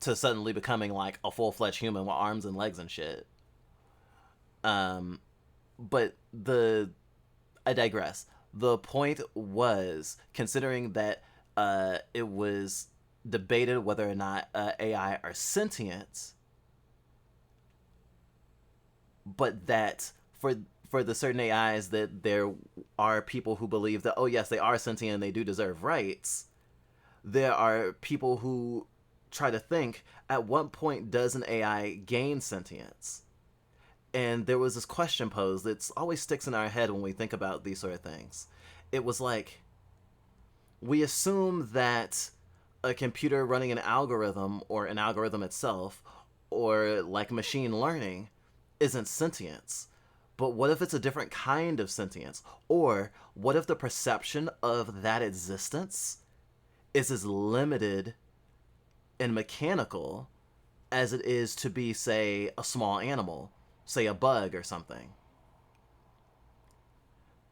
to suddenly becoming like a full-fledged human with arms and legs and shit. But I digress. The point was, considering that it was debated whether or not AI are sentient, but that for the certain AIs that there are people who believe that, oh yes, they are sentient and they do deserve rights. There are people who try to think, at what point does an AI gain sentience? And there was this question posed that always sticks in our head when we think about these sort of things. It was like, we assume that a computer running an algorithm, or an algorithm itself, or like machine learning, isn't sentience. But what if it's a different kind of sentience? Or what if the perception of that existence is as limited and mechanical as it is to be, say, a small animal, say a bug or something?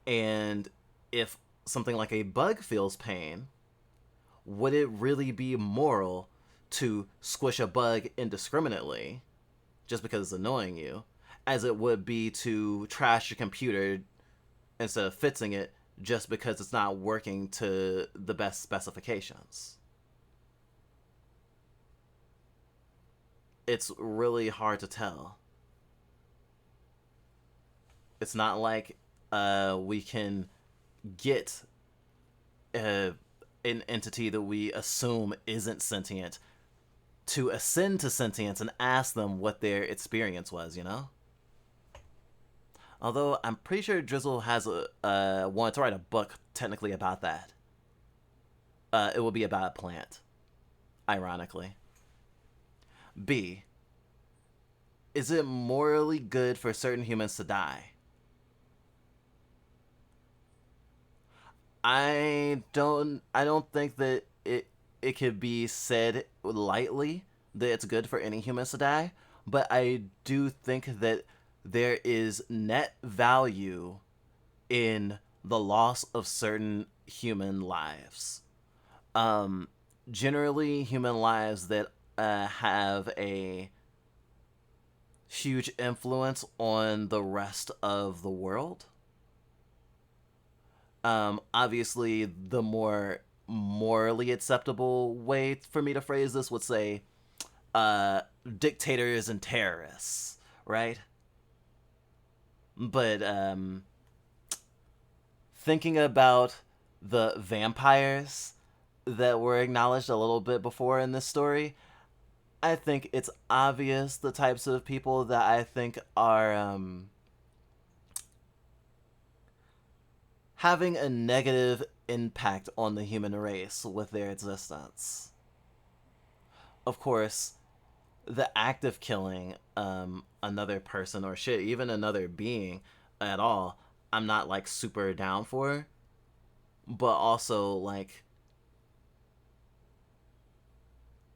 And if something like a bug feels pain, would it really be moral to squish a bug indiscriminately just because it's annoying you, as it would be to trash your computer instead of fixing it just because it's not working to the best specifications? It's really hard to tell. It's not like we can get an entity that we assume isn't sentient to ascend to sentience and ask them what their experience was, you know? Although I'm pretty sure Drizzle has wanted to write a book technically about that. It will be about a plant, ironically. B, is it morally good for certain humans to die? I don't think that it could be said lightly that it's good for any humans to die, but I do think that there is net value in the loss of certain human lives. Um, Generally, human lives that have a huge influence on the rest of the world. Obviously, the more morally acceptable way for me to phrase this would say dictators and terrorists, right? But thinking about the vampires that were acknowledged a little bit before in this story, I think it's obvious the types of people that I think are having a negative impact on the human race with their existence. Of course, the act of killing another person or shit, even another being at all, I'm not like super down for. But also, like,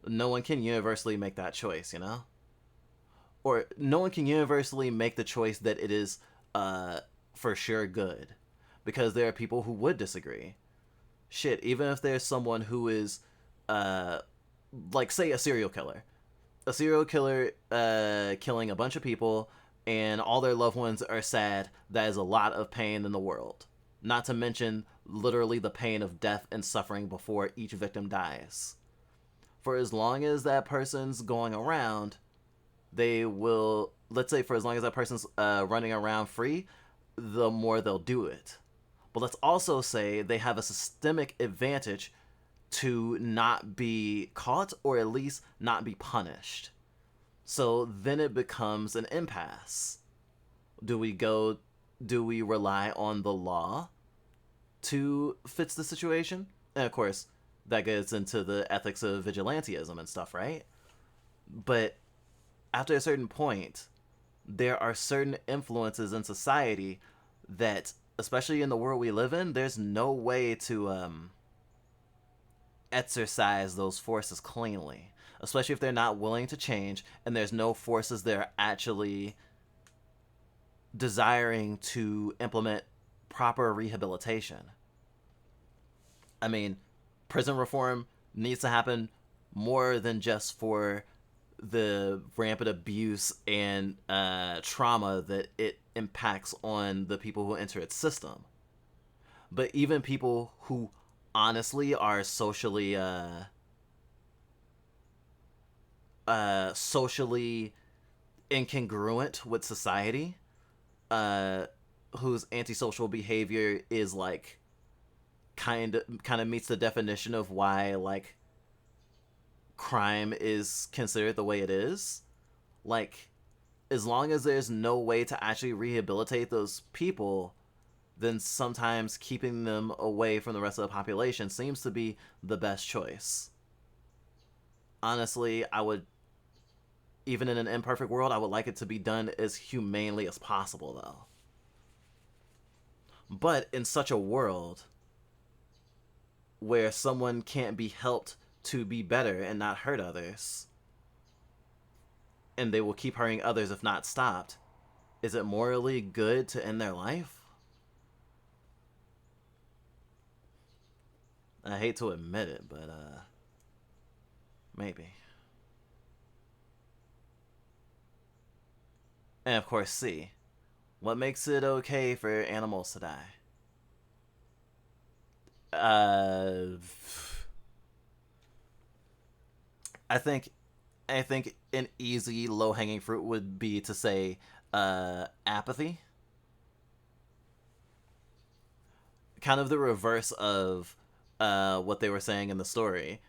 no one can universally make that choice, you know? Or no one can universally make the choice that it is for sure good. Because there are people who would disagree. Shit, even if there's someone who is, uh, like, say, a serial killer. A serial killer killing a bunch of people, and all their loved ones are sad, that is a lot of pain in the world. Not to mention, literally, the pain of death and suffering before each victim dies. For as long as that person's going around, they will, let's say, for as long as that person's running around free, the more they'll do it. But let's also say they have a systemic advantage to not be caught or at least not be punished. So then it becomes an impasse. Do we rely on the law to fix the situation? And of course, that gets into the ethics of vigilantism and stuff, right? But after a certain point, there are certain influences in society that, especially in the world we live in, there's no way to exercise those forces cleanly, especially if they're not willing to change and there's no forces that are actually desiring to implement proper rehabilitation. I mean, prison reform needs to happen more than just for the rampant abuse and trauma that it impacts on the people who enter its system. But even people who honestly are socially incongruent with society, whose antisocial behavior is like kind of meets the definition of why like crime is considered the way it is. Like, as long as there's no way to actually rehabilitate those people, then sometimes keeping them away from the rest of the population seems to be the best choice. Honestly, I would, even in an imperfect world, I would like it to be done as humanely as possible, though. But in such a world where someone can't be helped to be better and not hurt others, and they will keep hurting others if not stopped, is it morally good to end their life? I hate to admit it, but maybe. And of course, C. What makes it okay for animals to die? Uh, I think I think an easy low hanging fruit would be to say apathy. Kind of the reverse of what they were saying in the story.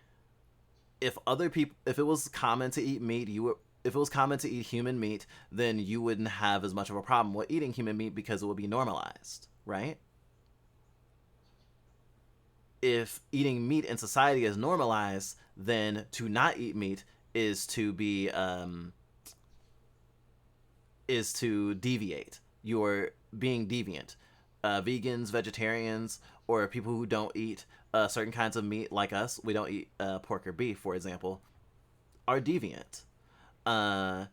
If it was common to eat meat, if it was common to eat human meat, then you wouldn't have as much of a problem with eating human meat because it would be normalized, right? If eating meat in society is normalized, then to not eat meat is to be is to deviate. You're being deviant. vegans, vegetarians, or people who don't eat certain kinds of meat like us, we don't eat pork or beef, for example, are deviant. Uh,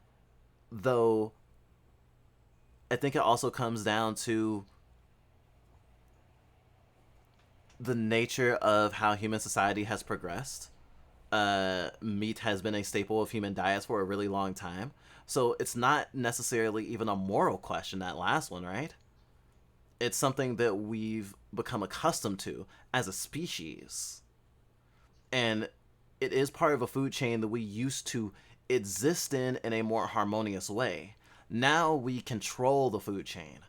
though I think it also comes down to the nature of how human society has progressed. Meat has been a staple of human diets for a really long time. So it's not necessarily even a moral question, that last one, right? It's something that we've become accustomed to as a species. And it is part of a food chain that we used to exist in a more harmonious way. Now we control the food chain.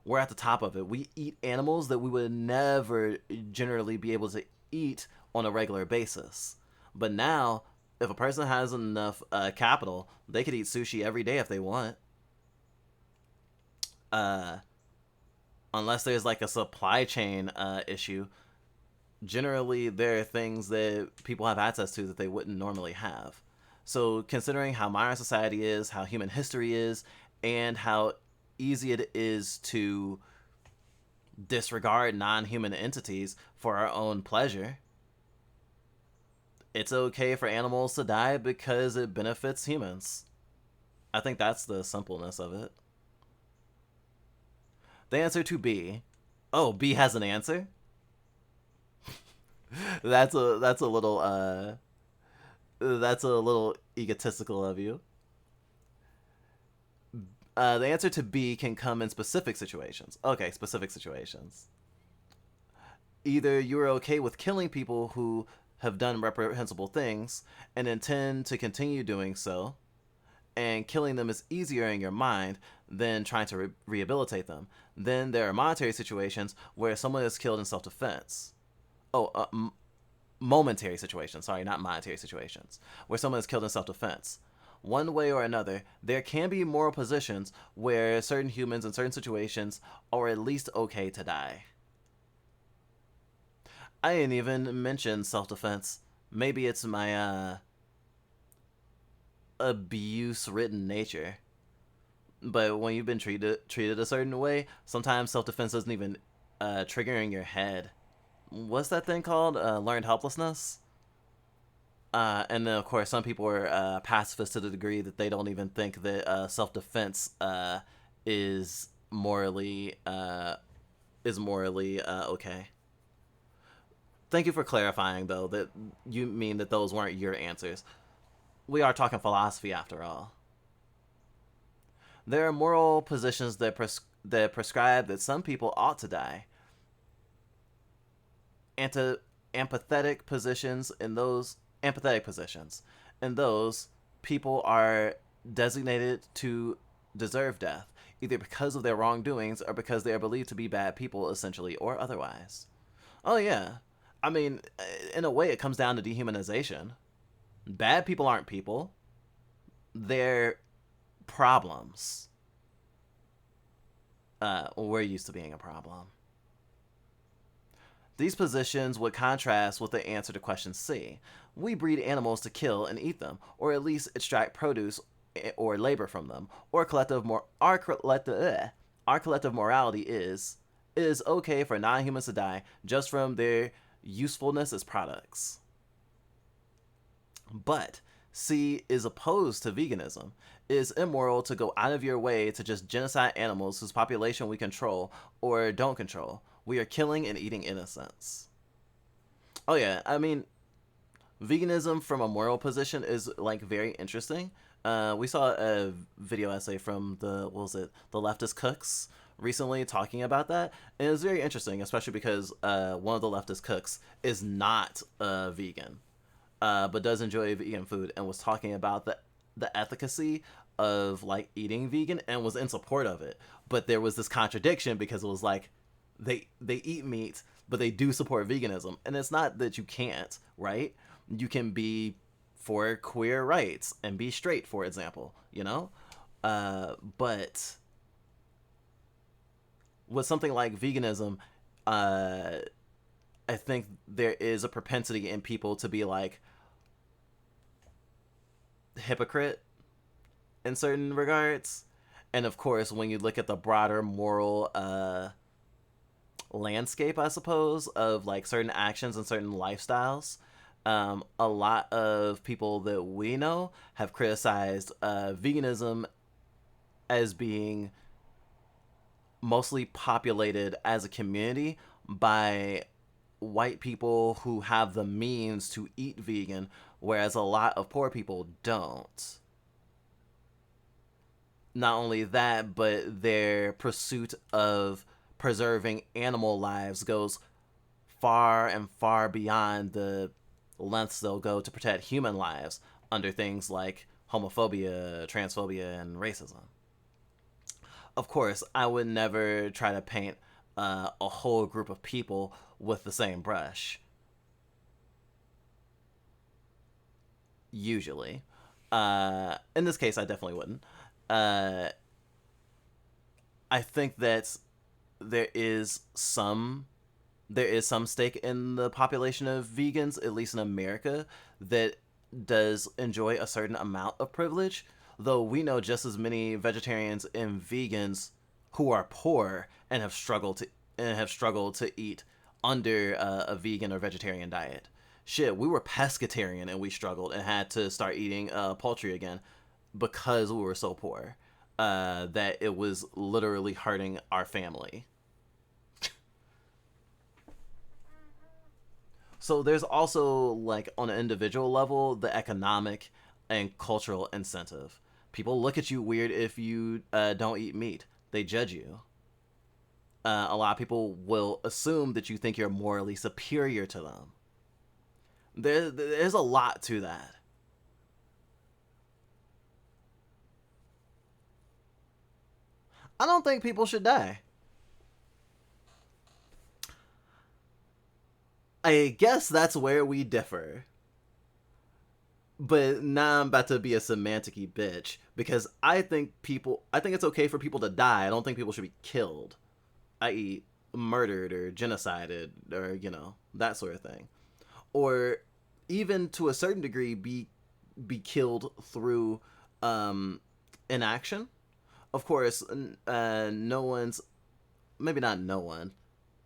We're at the top of it. We eat animals that we would never generally be able to eat on a regular basis. But now, if a person has enough capital, they could eat sushi every day if they want. Uh, Unless there's like a supply chain issue, generally there are things that people have access to that they wouldn't normally have. So, considering how modern society is, how human history is, and how easy it is to disregard non human entities for our own pleasure, it's okay for animals to die because it benefits humans. I think that's the simpleness of it. The answer to B. Oh, B has an answer? That's a little that's a little egotistical of you. The answer to B can come in specific situations. Okay, specific situations. Either you're okay with killing people who have done reprehensible things and intend to continue doing so, and killing them is easier in your mind than trying to rehabilitate them. Then there are monetary situations where someone is killed in self-defense. Oh, momentary situations, sorry, not monetary situations, where someone is killed in self-defense. One way or another, there can be moral positions where certain humans in certain situations are at least okay to die. I didn't even mention self-defense. Maybe it's my abuse-ridden nature. But when you've been treated a certain way, sometimes self-defense doesn't even trigger in your head. What's that thing called? Learned helplessness? And then, of course, some people are pacifists to the degree that they don't even think that self-defense is morally okay. Thank you for clarifying, though, that you mean that those weren't your answers. We are talking philosophy, after all. There are moral positions that prescribe that some people ought to die. Empathetic positions in those people are designated to deserve death, either because of their wrongdoings or because they are believed to be bad people, essentially, or otherwise. Oh yeah, I mean, in a way, it comes down to dehumanization. Bad people aren't people; they're problems. We're used to being a problem. These positions would contrast with the answer to question C. We breed animals to kill and eat them, or at least extract produce or labor from them. Or our collective morality is it is okay for non-humans to die just from their usefulness as products. But C is opposed to veganism. It is immoral to go out of your way to just genocide animals whose population we control or don't control. We are killing and eating innocents. Oh yeah, I mean, veganism from a moral position is like very interesting. We saw a video essay from the leftist cooks recently talking about that, and it was very interesting, especially because one of the leftist cooks is not a vegan, but does enjoy vegan food, and was talking about the efficacy of like eating vegan and was in support of it. But there was this contradiction because it was like they eat meat, but they do support veganism, and it's not that you can't, right? You can be for queer rights and be straight, for example, you know. But with something like veganism, I think there is a propensity in people to be like hypocrite in certain regards. And of course, when you look at the broader moral landscape, I suppose, of like certain actions and certain lifestyles. A lot of people that we know have criticized veganism as being mostly populated as a community by white people who have the means to eat vegan, whereas a lot of poor people don't. Not only that, but their pursuit of preserving animal lives goes far and far beyond the lengths they'll go to protect human lives under things like homophobia, transphobia, and racism. Of course, I would never try to paint a whole group of people with the same brush. Usually, in this case, I definitely wouldn't. Uh, I think that there is some there is some stake in the population of vegans, at least in America, that does enjoy a certain amount of privilege. Though we know just as many vegetarians and vegans who are poor and have struggled to eat under a vegan or vegetarian diet. Shit, we were pescatarian and we struggled and had to start eating poultry again because we were so poor that it was literally hurting our family. So there's also, like, on an individual level, the economic and cultural incentive. People look at you weird if you don't eat meat. They judge you. A lot of people will assume that you think you're morally superior to them. There's a lot to that. I don't think people should die. I guess that's where we differ. But now I'm about to be a semantic-y bitch because I think it's okay for people to die. I don't think people should be killed, i.e., murdered or genocided or, that sort of thing. Or even to a certain degree be killed through inaction. Of course, no one's, maybe not no one,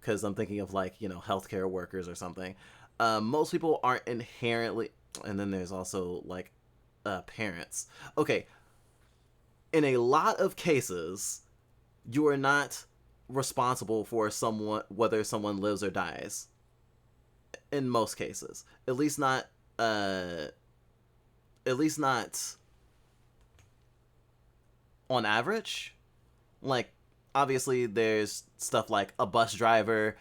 because I'm thinking of, like, healthcare workers or something. Most people aren't inherently, and then there's also, like, parents. Okay, in a lot of cases, you are not responsible for someone, whether someone lives or dies. In most cases, at least not on average. Like, obviously there's stuff like a bus driver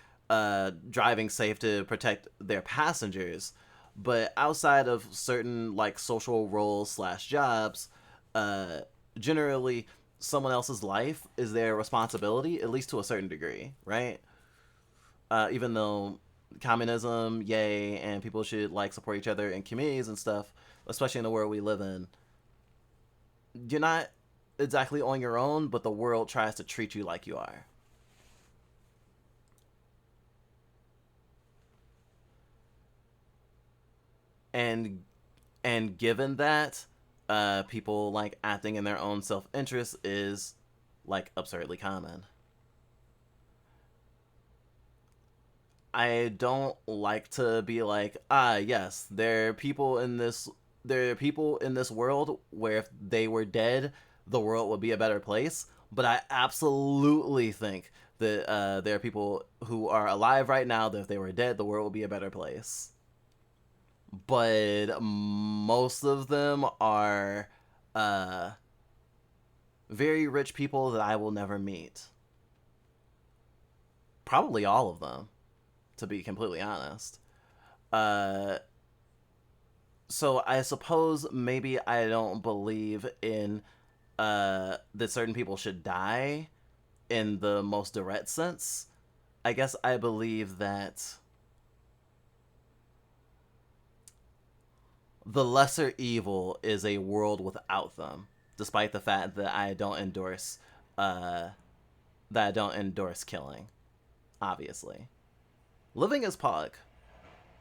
driving safe to protect their passengers, but outside of certain, like, social roles slash jobs, uh, generally someone else's life is their responsibility, at least to a certain degree, right? Even though communism, yay, and people should, like, support each other in communities and stuff, especially in the world we live in, you're not exactly on your own, but the world tries to treat you like you are. And given that, people, like, acting in their own self-interest is, like, absurdly common. I don't like to be like, yes, there are people in this world where if they were dead, the world would be a better place. But I absolutely think that there are people who are alive right now that if they were dead, the world would be a better place. But most of them are uh, very rich people that I will never meet. Probably all of them, to be completely honest. Uh, so I suppose maybe I don't believe in that certain people should die in the most direct sense. I guess I believe that the lesser evil is a world without them, despite the fact that uh, I don't endorse killing. Obviously, living is pug,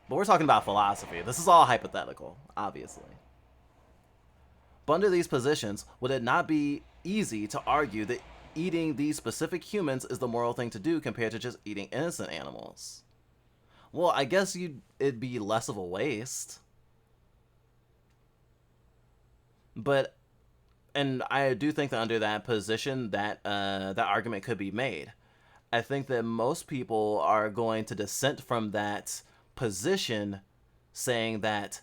but we're talking about philosophy. This is all hypothetical, obviously. But under these positions, would it not be easy to argue that eating these specific humans is the moral thing to do compared to just eating innocent animals. Well, I guess it'd be less of a waste. But and I do think that under that position that that argument could be made. I think that most people are going to dissent from that position, saying that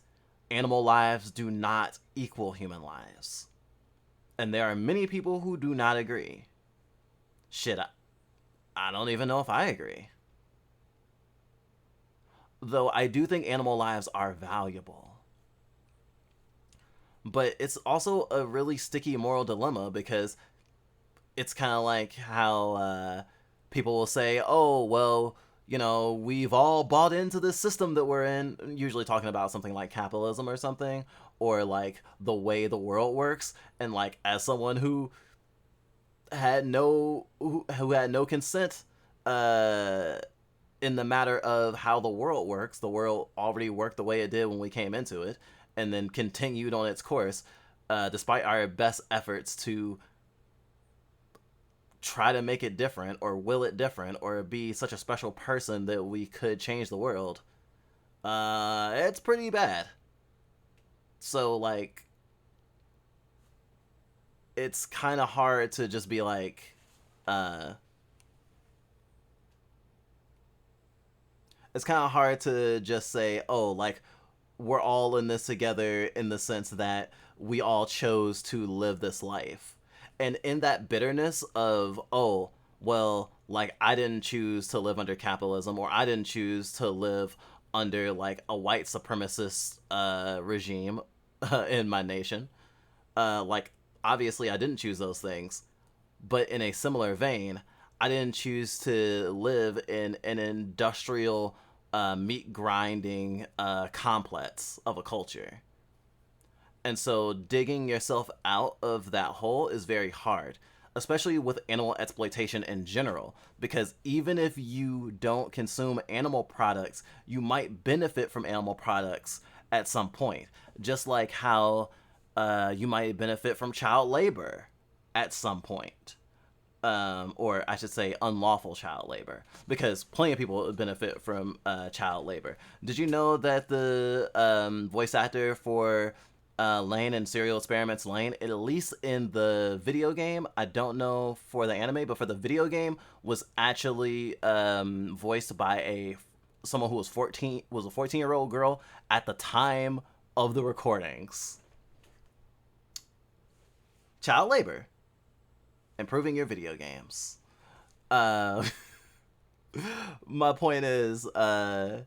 animal lives do not equal human lives. And there are many people who do not agree. Shit, I don't even know if I agree. Though I do think animal lives are valuable. But it's also a really sticky moral dilemma because it's kind of like how people will say, oh, well, you know, we've all bought into this system that we're in, usually talking about something like capitalism or something, or like the way the world works. And like, as someone who had who had no consent in the matter of how the world works, the world already worked the way it did when we came into it, and then continued on its course, despite our best efforts to try to make it different or will it different or be such a special person that we could change the world. It's pretty bad. So like, it's kind of hard to just be like, it's kind of hard to just say, oh, like, we're all in this together in the sense that we all chose to live this life. And in that bitterness of, oh, well, like, I didn't choose to live under capitalism, or I didn't choose to live under, like, a white supremacist regime in my nation. Like, obviously, I didn't choose those things. But in a similar vein, I didn't choose to live in an industrial meat grinding complex of a culture. And so digging yourself out of that hole is very hard, especially with animal exploitation in general, because even if you don't consume animal products, you might benefit from animal products at some point, just like how you might benefit from child labor at some point. Or I should say unlawful child labor, because plenty of people benefit from child labor. Did you know that the voice actor for Lane and Serial Experiments Lane, at least in the video game, I don't know for the anime, but for the video game, was actually voiced by someone who was a 14-year-old girl at the time of the recordings. Child labor. Improving your video games. My point is, I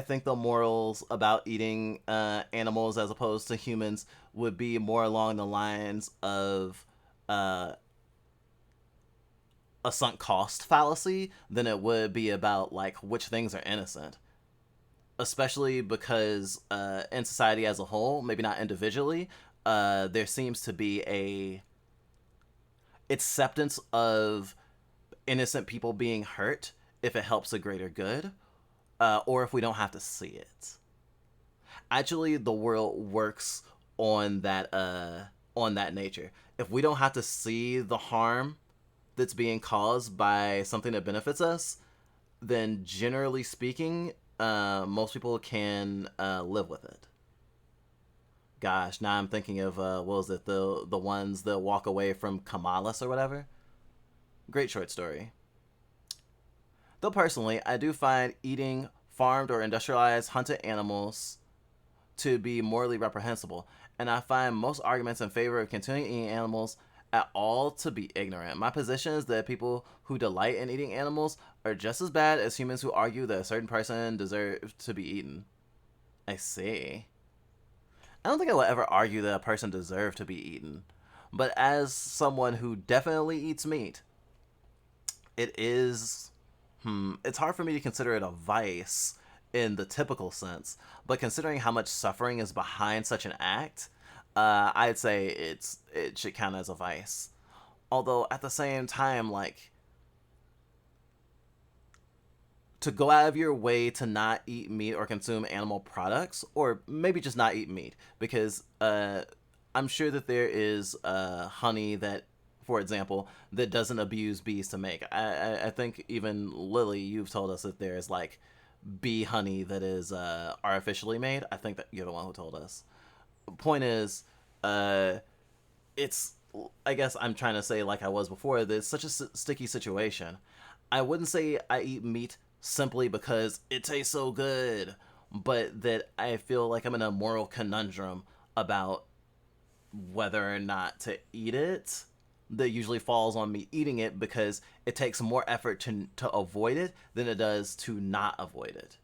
think the morals about eating animals as opposed to humans would be more along the lines of a sunk cost fallacy than it would be about like which things are innocent. Especially because in society as a whole, maybe not individually, there seems to be a acceptance of innocent people being hurt if it helps a greater good, or if we don't have to see it. Actually, the world works on that nature. If we don't have to see the harm that's being caused by something that benefits us, then generally speaking, most people can live with it. Gosh, now I'm thinking of what was it, the ones that walk away from Kamalis or whatever. Great short story. Though personally, I do find eating farmed or industrialized hunted animals to be morally reprehensible, and I find most arguments in favor of continuing eating animals at all to be ignorant. My position is that people who delight in eating animals are just as bad as humans who argue that a certain person deserves to be eaten. I see. I don't think I will ever argue that a person deserves to be eaten. But as someone who definitely eats meat, it's hard for me to consider it a vice in the typical sense. But considering how much suffering is behind such an act, I'd say it should count as a vice. Although at the same time, like, to go out of your way to not eat meat or consume animal products, or maybe just not eat meat, because I'm sure that there is honey that, for example, that doesn't abuse bees to make. I think even Lily, you've told us that there's like bee honey that is artificially made. I think that you're the one who told us. Point is, uh, it's, I guess I'm trying to say, like I was before, that it's such a sticky situation. I wouldn't say I eat meat simply because it tastes so good, but that I feel like I'm in a moral conundrum about whether or not to eat it. That usually falls on me eating it because it takes more effort to avoid it than it does to not avoid it.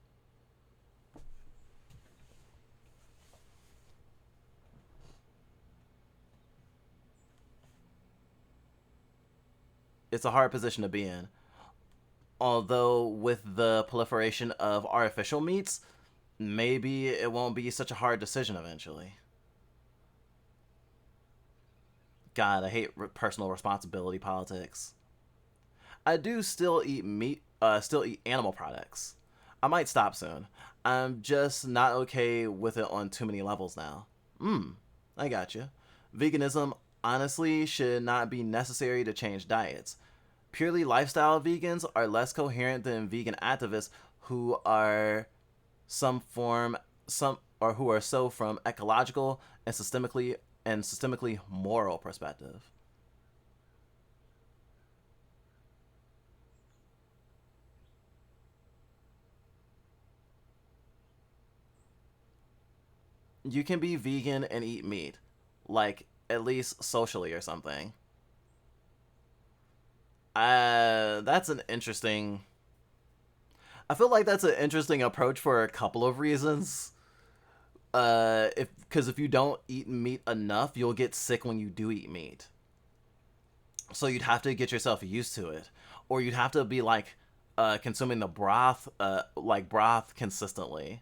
It's a hard position to be in. Although with the proliferation of artificial meats, maybe it won't be such a hard decision eventually. God, I hate personal responsibility politics. I do still eat meat, still eat animal products. I might stop soon. I'm just not okay with it on too many levels now. I got you. Veganism honestly should not be necessary to change diets. Purely lifestyle vegans are less coherent than vegan activists who are some form some or who are so from ecological and systemically moral perspective. You can be vegan and eat meat, like at least socially or something. That's an interesting. I feel like that's an interesting approach for a couple of reasons. If because if you don't eat meat enough, you'll get sick when you do eat meat. So you'd have to get yourself used to it, or you'd have to be like consuming the broth, like broth consistently.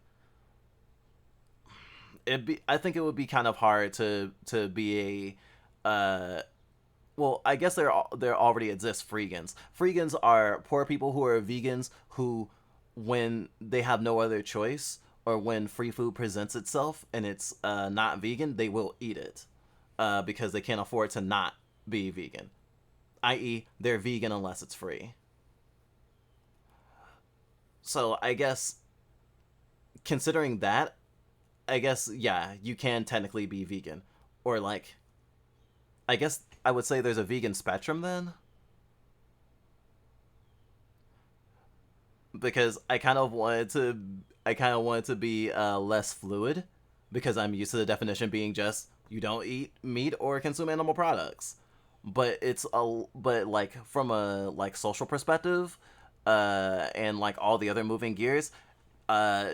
I think it would be kind of hard to be well, I guess there already exists freegans. Freegans are poor people who are vegans who, when they have no other choice or when free food presents itself and it's not vegan, they will eat it because they can't afford to not be vegan. I.e., they're vegan unless it's free. So I guess considering that, I guess yeah, you can technically be vegan, or like I guess I would say there's a vegan spectrum then, because I kind of wanted to be less fluid because I'm used to the definition being just you don't eat meat or consume animal products. But like from a like social perspective, and like all the other moving gears, uh,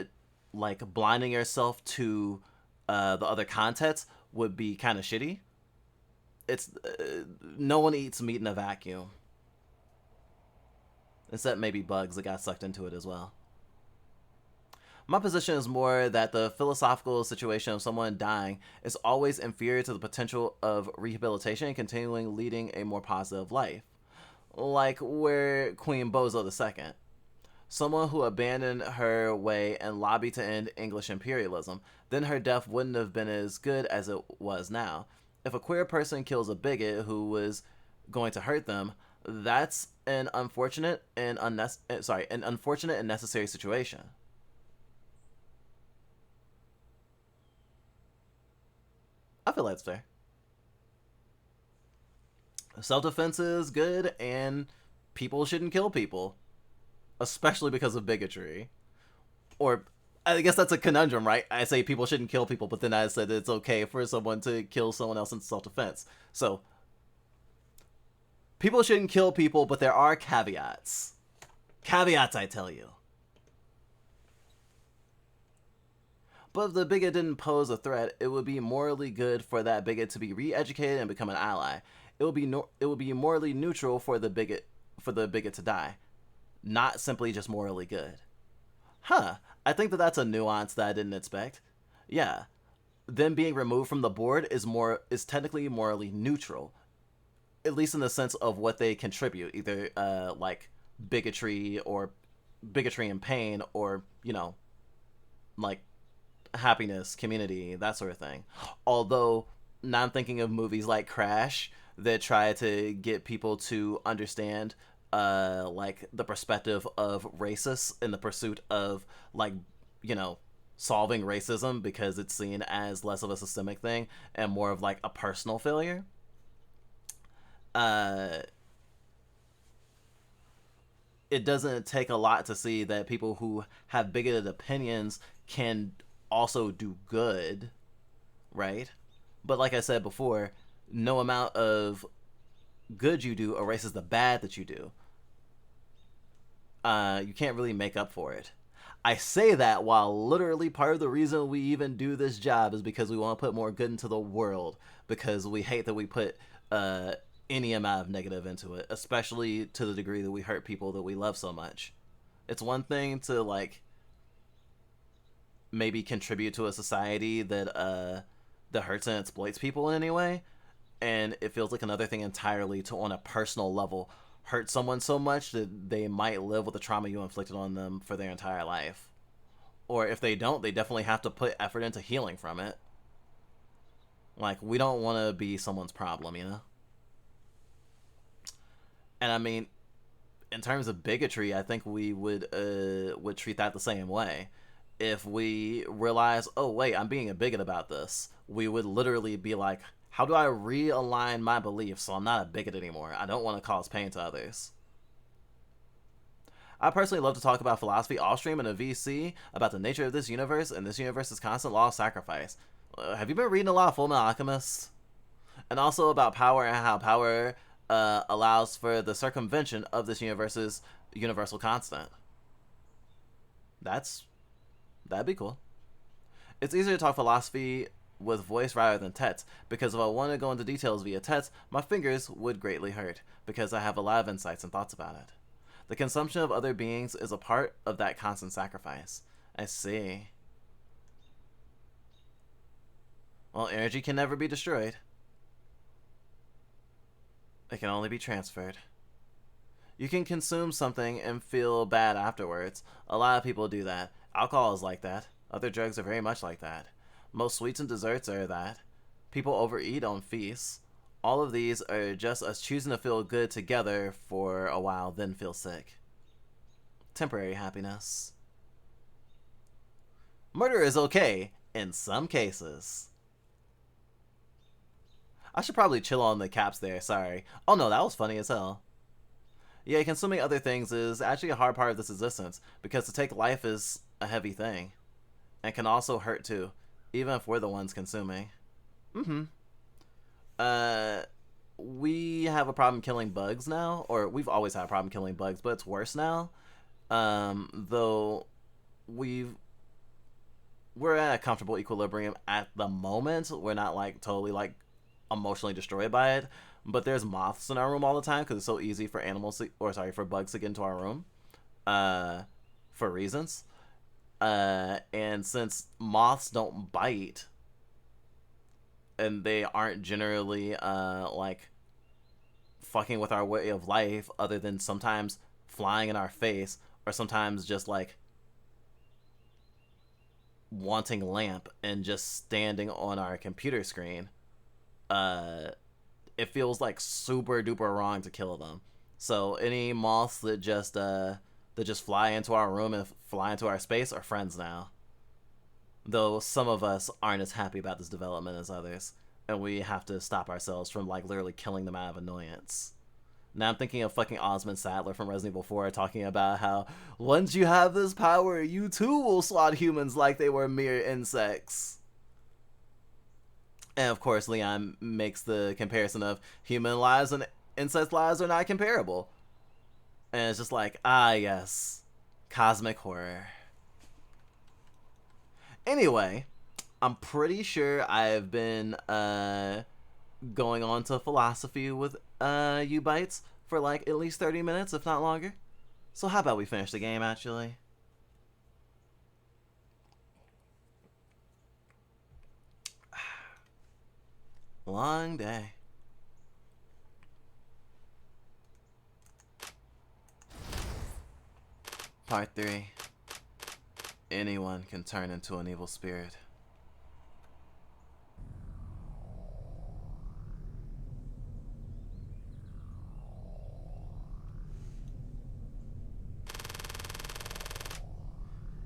like blinding yourself to the other context would be kind of shitty. It's no one eats meat in a vacuum, except maybe bugs that got sucked into it as well. My position is more that the philosophical situation of someone dying is always inferior to the potential of rehabilitation and continuing leading a more positive life. Like where Queen Bozo II, someone who abandoned her way and lobbied to end English imperialism, then her death wouldn't have been as good as it was now. If a queer person kills a bigot who was going to hurt them, that's an unfortunate and an unfortunate and necessary situation. I feel that's fair. Self defense is good, and people shouldn't kill people, especially because of bigotry. Or I guess that's a conundrum, right? I say people shouldn't kill people, but then I said it's okay for someone to kill someone else in self defense. So people shouldn't kill people, but there are caveats. Caveats, I tell you. But if the bigot didn't pose a threat, it would be morally good for that bigot to be re-educated and become an ally. It would be morally neutral for the bigot to die, not simply just morally good. Huh? I think that that's a nuance that I didn't expect. Yeah, them being removed from the board is technically morally neutral, at least in the sense of what they contribute, either like bigotry or bigotry and pain, or like happiness, community, that sort of thing. Although Now I'm thinking of movies like Crash that try to get people to understand like the perspective of racists in the pursuit of like, you know, solving racism because it's seen as less of a systemic thing and more of like a personal failure. Uh it doesn't take a lot to see that people who have bigoted opinions can also do good, right? But like I said before, no amount of good you do erases the bad that you do. You can't really make up for it. I say that while literally part of the reason we even do this job is because we want to put more good into the world, because we hate that we put any amount of negative into it, especially to the degree that we hurt people that we love so much. It's one thing to like maybe contribute to a society that hurts and exploits people in any way, and it feels like another thing entirely to, on a personal level, hurt someone so much that they might live with the trauma you inflicted on them for their entire life. Or if they don't, they definitely have to put effort into healing from it. Like, we don't want to be someone's problem, you know? And I mean, in terms of bigotry, I think we would treat that the same way. If we realize, oh wait, I'm being a bigot about this, we would literally be like, how do I realign my beliefs so I'm not a bigot anymore? I don't want to cause pain to others. I personally love to talk about philosophy off stream in a VC about the nature of this universe and this universe's constant law of sacrifice. Have you been reading a lot of Fullmetal Alchemist? And also about power and how power allows for the circumvention of this universe's universal constant. That'd be cool. It's easier to talk philosophy with voice rather than text, because if I wanted to go into details via text, my fingers would greatly hurt, because I have a lot of insights and thoughts about it. The consumption of other beings is a part of that constant sacrifice. I see. Well, energy can never be destroyed. It can only be transferred. You can consume something and feel bad afterwards. A lot of people do that. Alcohol is like that. Other drugs are very much like that. Most sweets and desserts are that. People overeat on feasts. All of these are just us choosing to feel good together for a while, then feel sick. Temporary happiness. Murder is okay in some cases. I should probably chill on the caps there, sorry. Oh no, that was funny as hell. Yeah, consuming other things is actually a hard part of this existence, because to take life is a heavy thing. And can also hurt too, even if we're the ones consuming. Mm-hmm. We have a problem killing bugs now, or we've always had a problem killing bugs, but it's worse now. Though we're at a comfortable equilibrium at the moment. We're not like totally like emotionally destroyed by it, but there's moths in our room all the time because it's so easy for for bugs to get into our room, for reasons. And since moths don't bite, and they aren't generally like fucking with our way of life, other than sometimes flying in our face or sometimes just like wanting lamp and just standing on our computer screen, it feels like super duper wrong to kill them. So any moths that just fly into our room and fly into our space are friends now. Though some of us aren't as happy about this development as others, and we have to stop ourselves from like literally killing them out of annoyance. Now I'm thinking of fucking Osmond Saddler from Resident Evil 4 talking about how once you have this power, you too will slaughter humans like they were mere insects. And of course, Leon makes the comparison of human lives and insect lives are not comparable. And it's just like, ah, yes, cosmic horror. Anyway, I'm pretty sure I've been going on to philosophy with you bites for like at least 30 minutes, if not longer. So how about we finish the game, actually? Long day. Part 3. Anyone can turn into an evil spirit.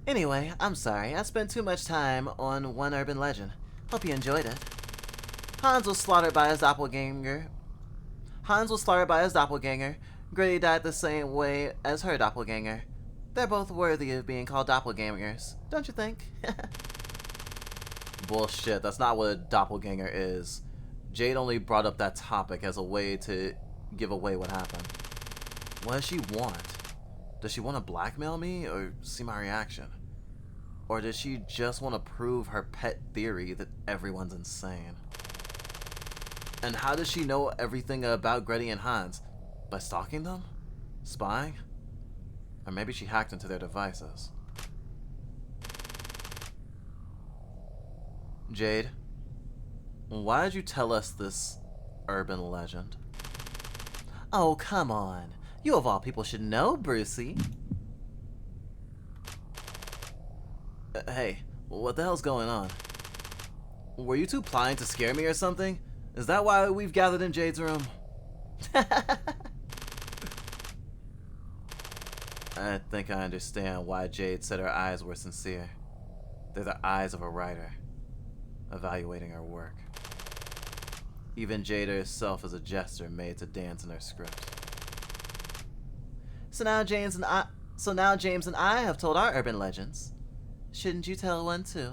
Anyway, I'm sorry, I spent too much time on one urban legend. Hope you enjoyed it. Hans was slaughtered by his doppelganger. Hans was slaughtered by his doppelganger. Gritty died the same way as her doppelganger. They're both worthy of being called doppelgangers, don't you think? Bullshit, that's not what a doppelganger is. Jade only brought up that topic as a way to give away what happened. What does she want? Does she want to blackmail me or see my reaction? Or does she just want to prove her pet theory that everyone's insane? And how does she know everything about Gretty and Hans? By stalking them? Spying? Or maybe she hacked into their devices. Jade, why did you tell us this urban legend? Oh, come on. You of all people should know, Brucey. Hey, what the hell's going on? Were you two plotting to scare me or something? Is that why we've gathered in Jade's room? I think I understand why Jade said her eyes were sincere. They're the eyes of a writer, evaluating her work. Even Jade herself is a jester made to dance in her script. So now James and I have told our urban legends. Shouldn't you tell one too?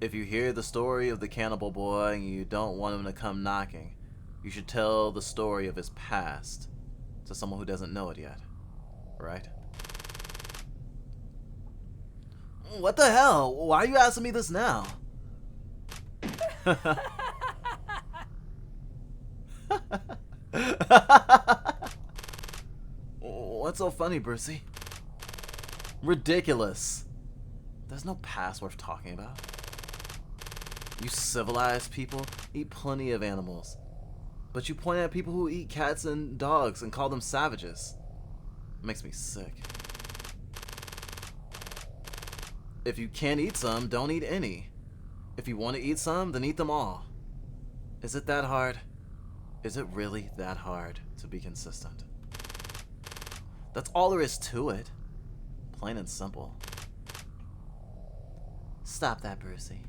If you hear the story of the cannibal boy and you don't want him to come knocking, you should tell the story of his past to someone who doesn't know it yet, right? What the hell? Why are you asking me this now? What's so funny, Brucey? Ridiculous. There's no past worth talking about. You civilized people eat plenty of animals. But you point at people who eat cats and dogs and call them savages. It makes me sick. If you can't eat some, don't eat any. If you want to eat some, then eat them all. Is it that hard? Is it really that hard to be consistent? That's all there is to it. Plain and simple. Stop that, Brucey.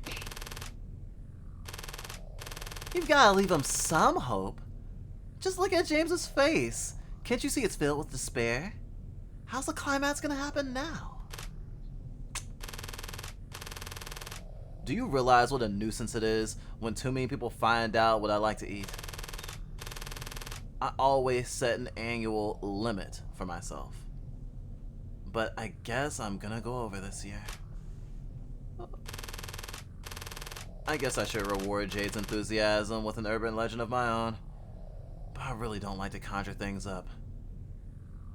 You've got to leave him some hope. Just look at James's face. Can't you see it's filled with despair? How's the climax gonna happen now? Do you realize what a nuisance it is when too many people find out what I like to eat? I always set an annual limit for myself. But I guess I'm gonna go over this year. I guess I should reward Jade's enthusiasm with an urban legend of my own. But I really don't like to conjure things up.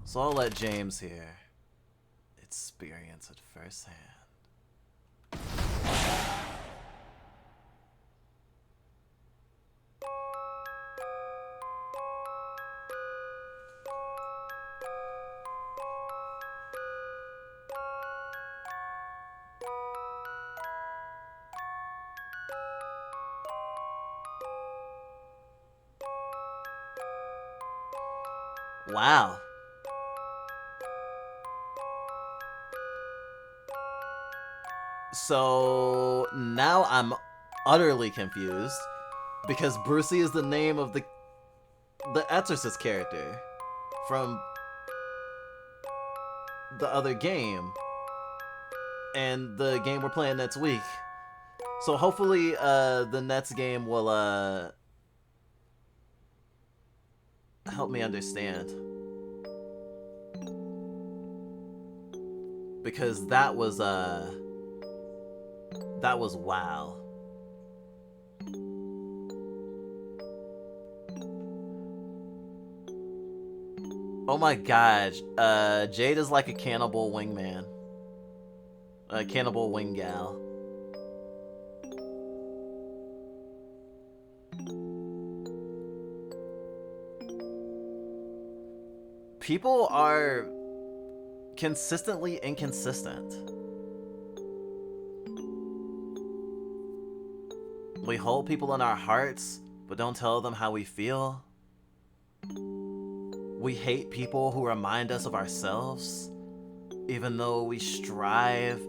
So I'll let James here experience it firsthand. Wow. So now I'm utterly confused because Brucey is the name of the Exorcist character from the other game and the game we're playing next week. So hopefully the next game will help me understand, because that was wow. Oh my god, Jade is like a cannibal wingman, a cannibal wing gal. People are consistently inconsistent. We hold people in our hearts, but don't tell them how we feel. We hate people who remind us of ourselves, even though we strive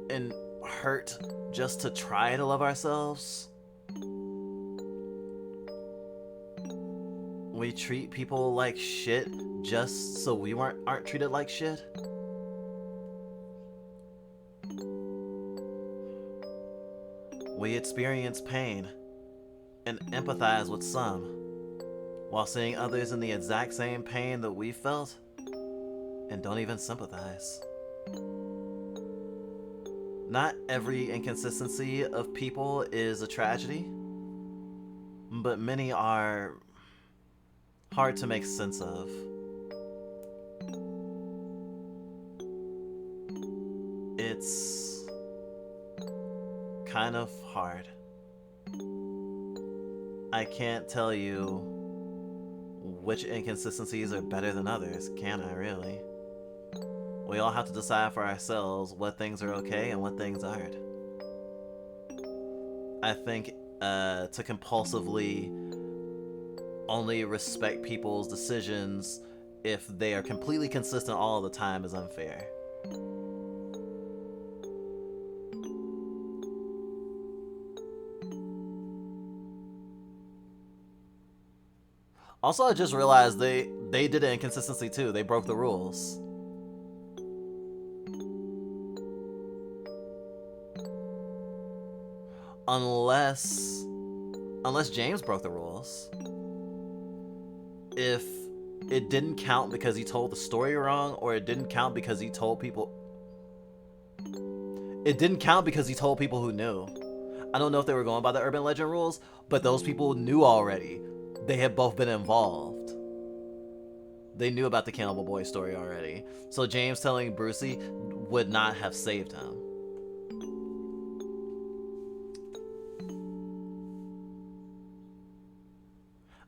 and hurt just to try to love ourselves. We treat people like shit just so we aren't treated like shit. We experience pain and empathize with some, while seeing others in the exact same pain that we felt and don't even sympathize. Not every inconsistency of people is a tragedy, but many are hard to make sense of. It's kind of hard. I can't tell you which inconsistencies are better than others, can I really? We all have to decide for ourselves what things are okay and what things aren't. I think to compulsively only respect people's decisions if they are completely consistent all the time is unfair. Also, I just realized they did an inconsistency too. They broke the rules. Unless James broke the rules. If it didn't count because he told the story wrong, or it didn't count because he told people... It didn't count because he told people who knew. I don't know if they were going by the urban legend rules, but those people knew already. They had both been involved. They knew about the Cannibal Boy story already. So James telling Brucey would not have saved him.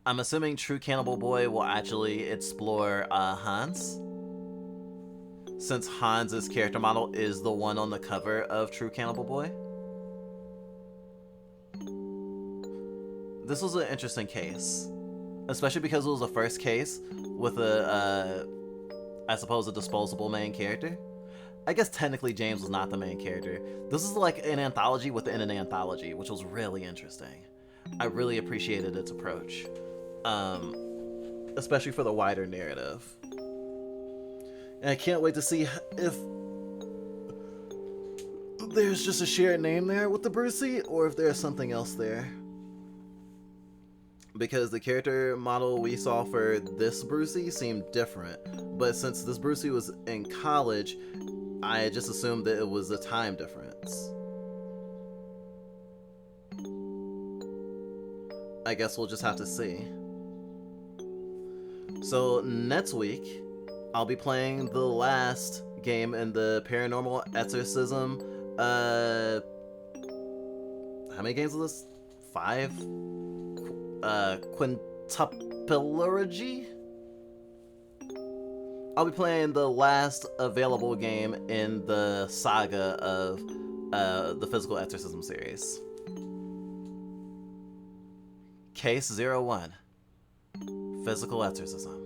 I'm assuming True Cannibal Boy will actually explore Hans, since Hans's character model is the one on the cover of True Cannibal Boy. This was an interesting case, especially because it was the first case with I suppose, a disposable main character. I guess technically James was not the main character. This is like an anthology within an anthology, which was really interesting. I really appreciated its approach, especially for the wider narrative. And I can't wait to see if there's just a shared name there with the Brucey, or if there's something else there. Because the character model we saw for this Brucey seemed different, but since this Brucey was in college, I just assumed that it was a time difference. I guess we'll just have to see. So next week, I'll be playing the last game in the Paranormal Exorcism. How many games is this? 5? Quintuplology? I'll be playing the last available game in the saga of the Physical Exorcism series. Case 01. Physical Exorcism.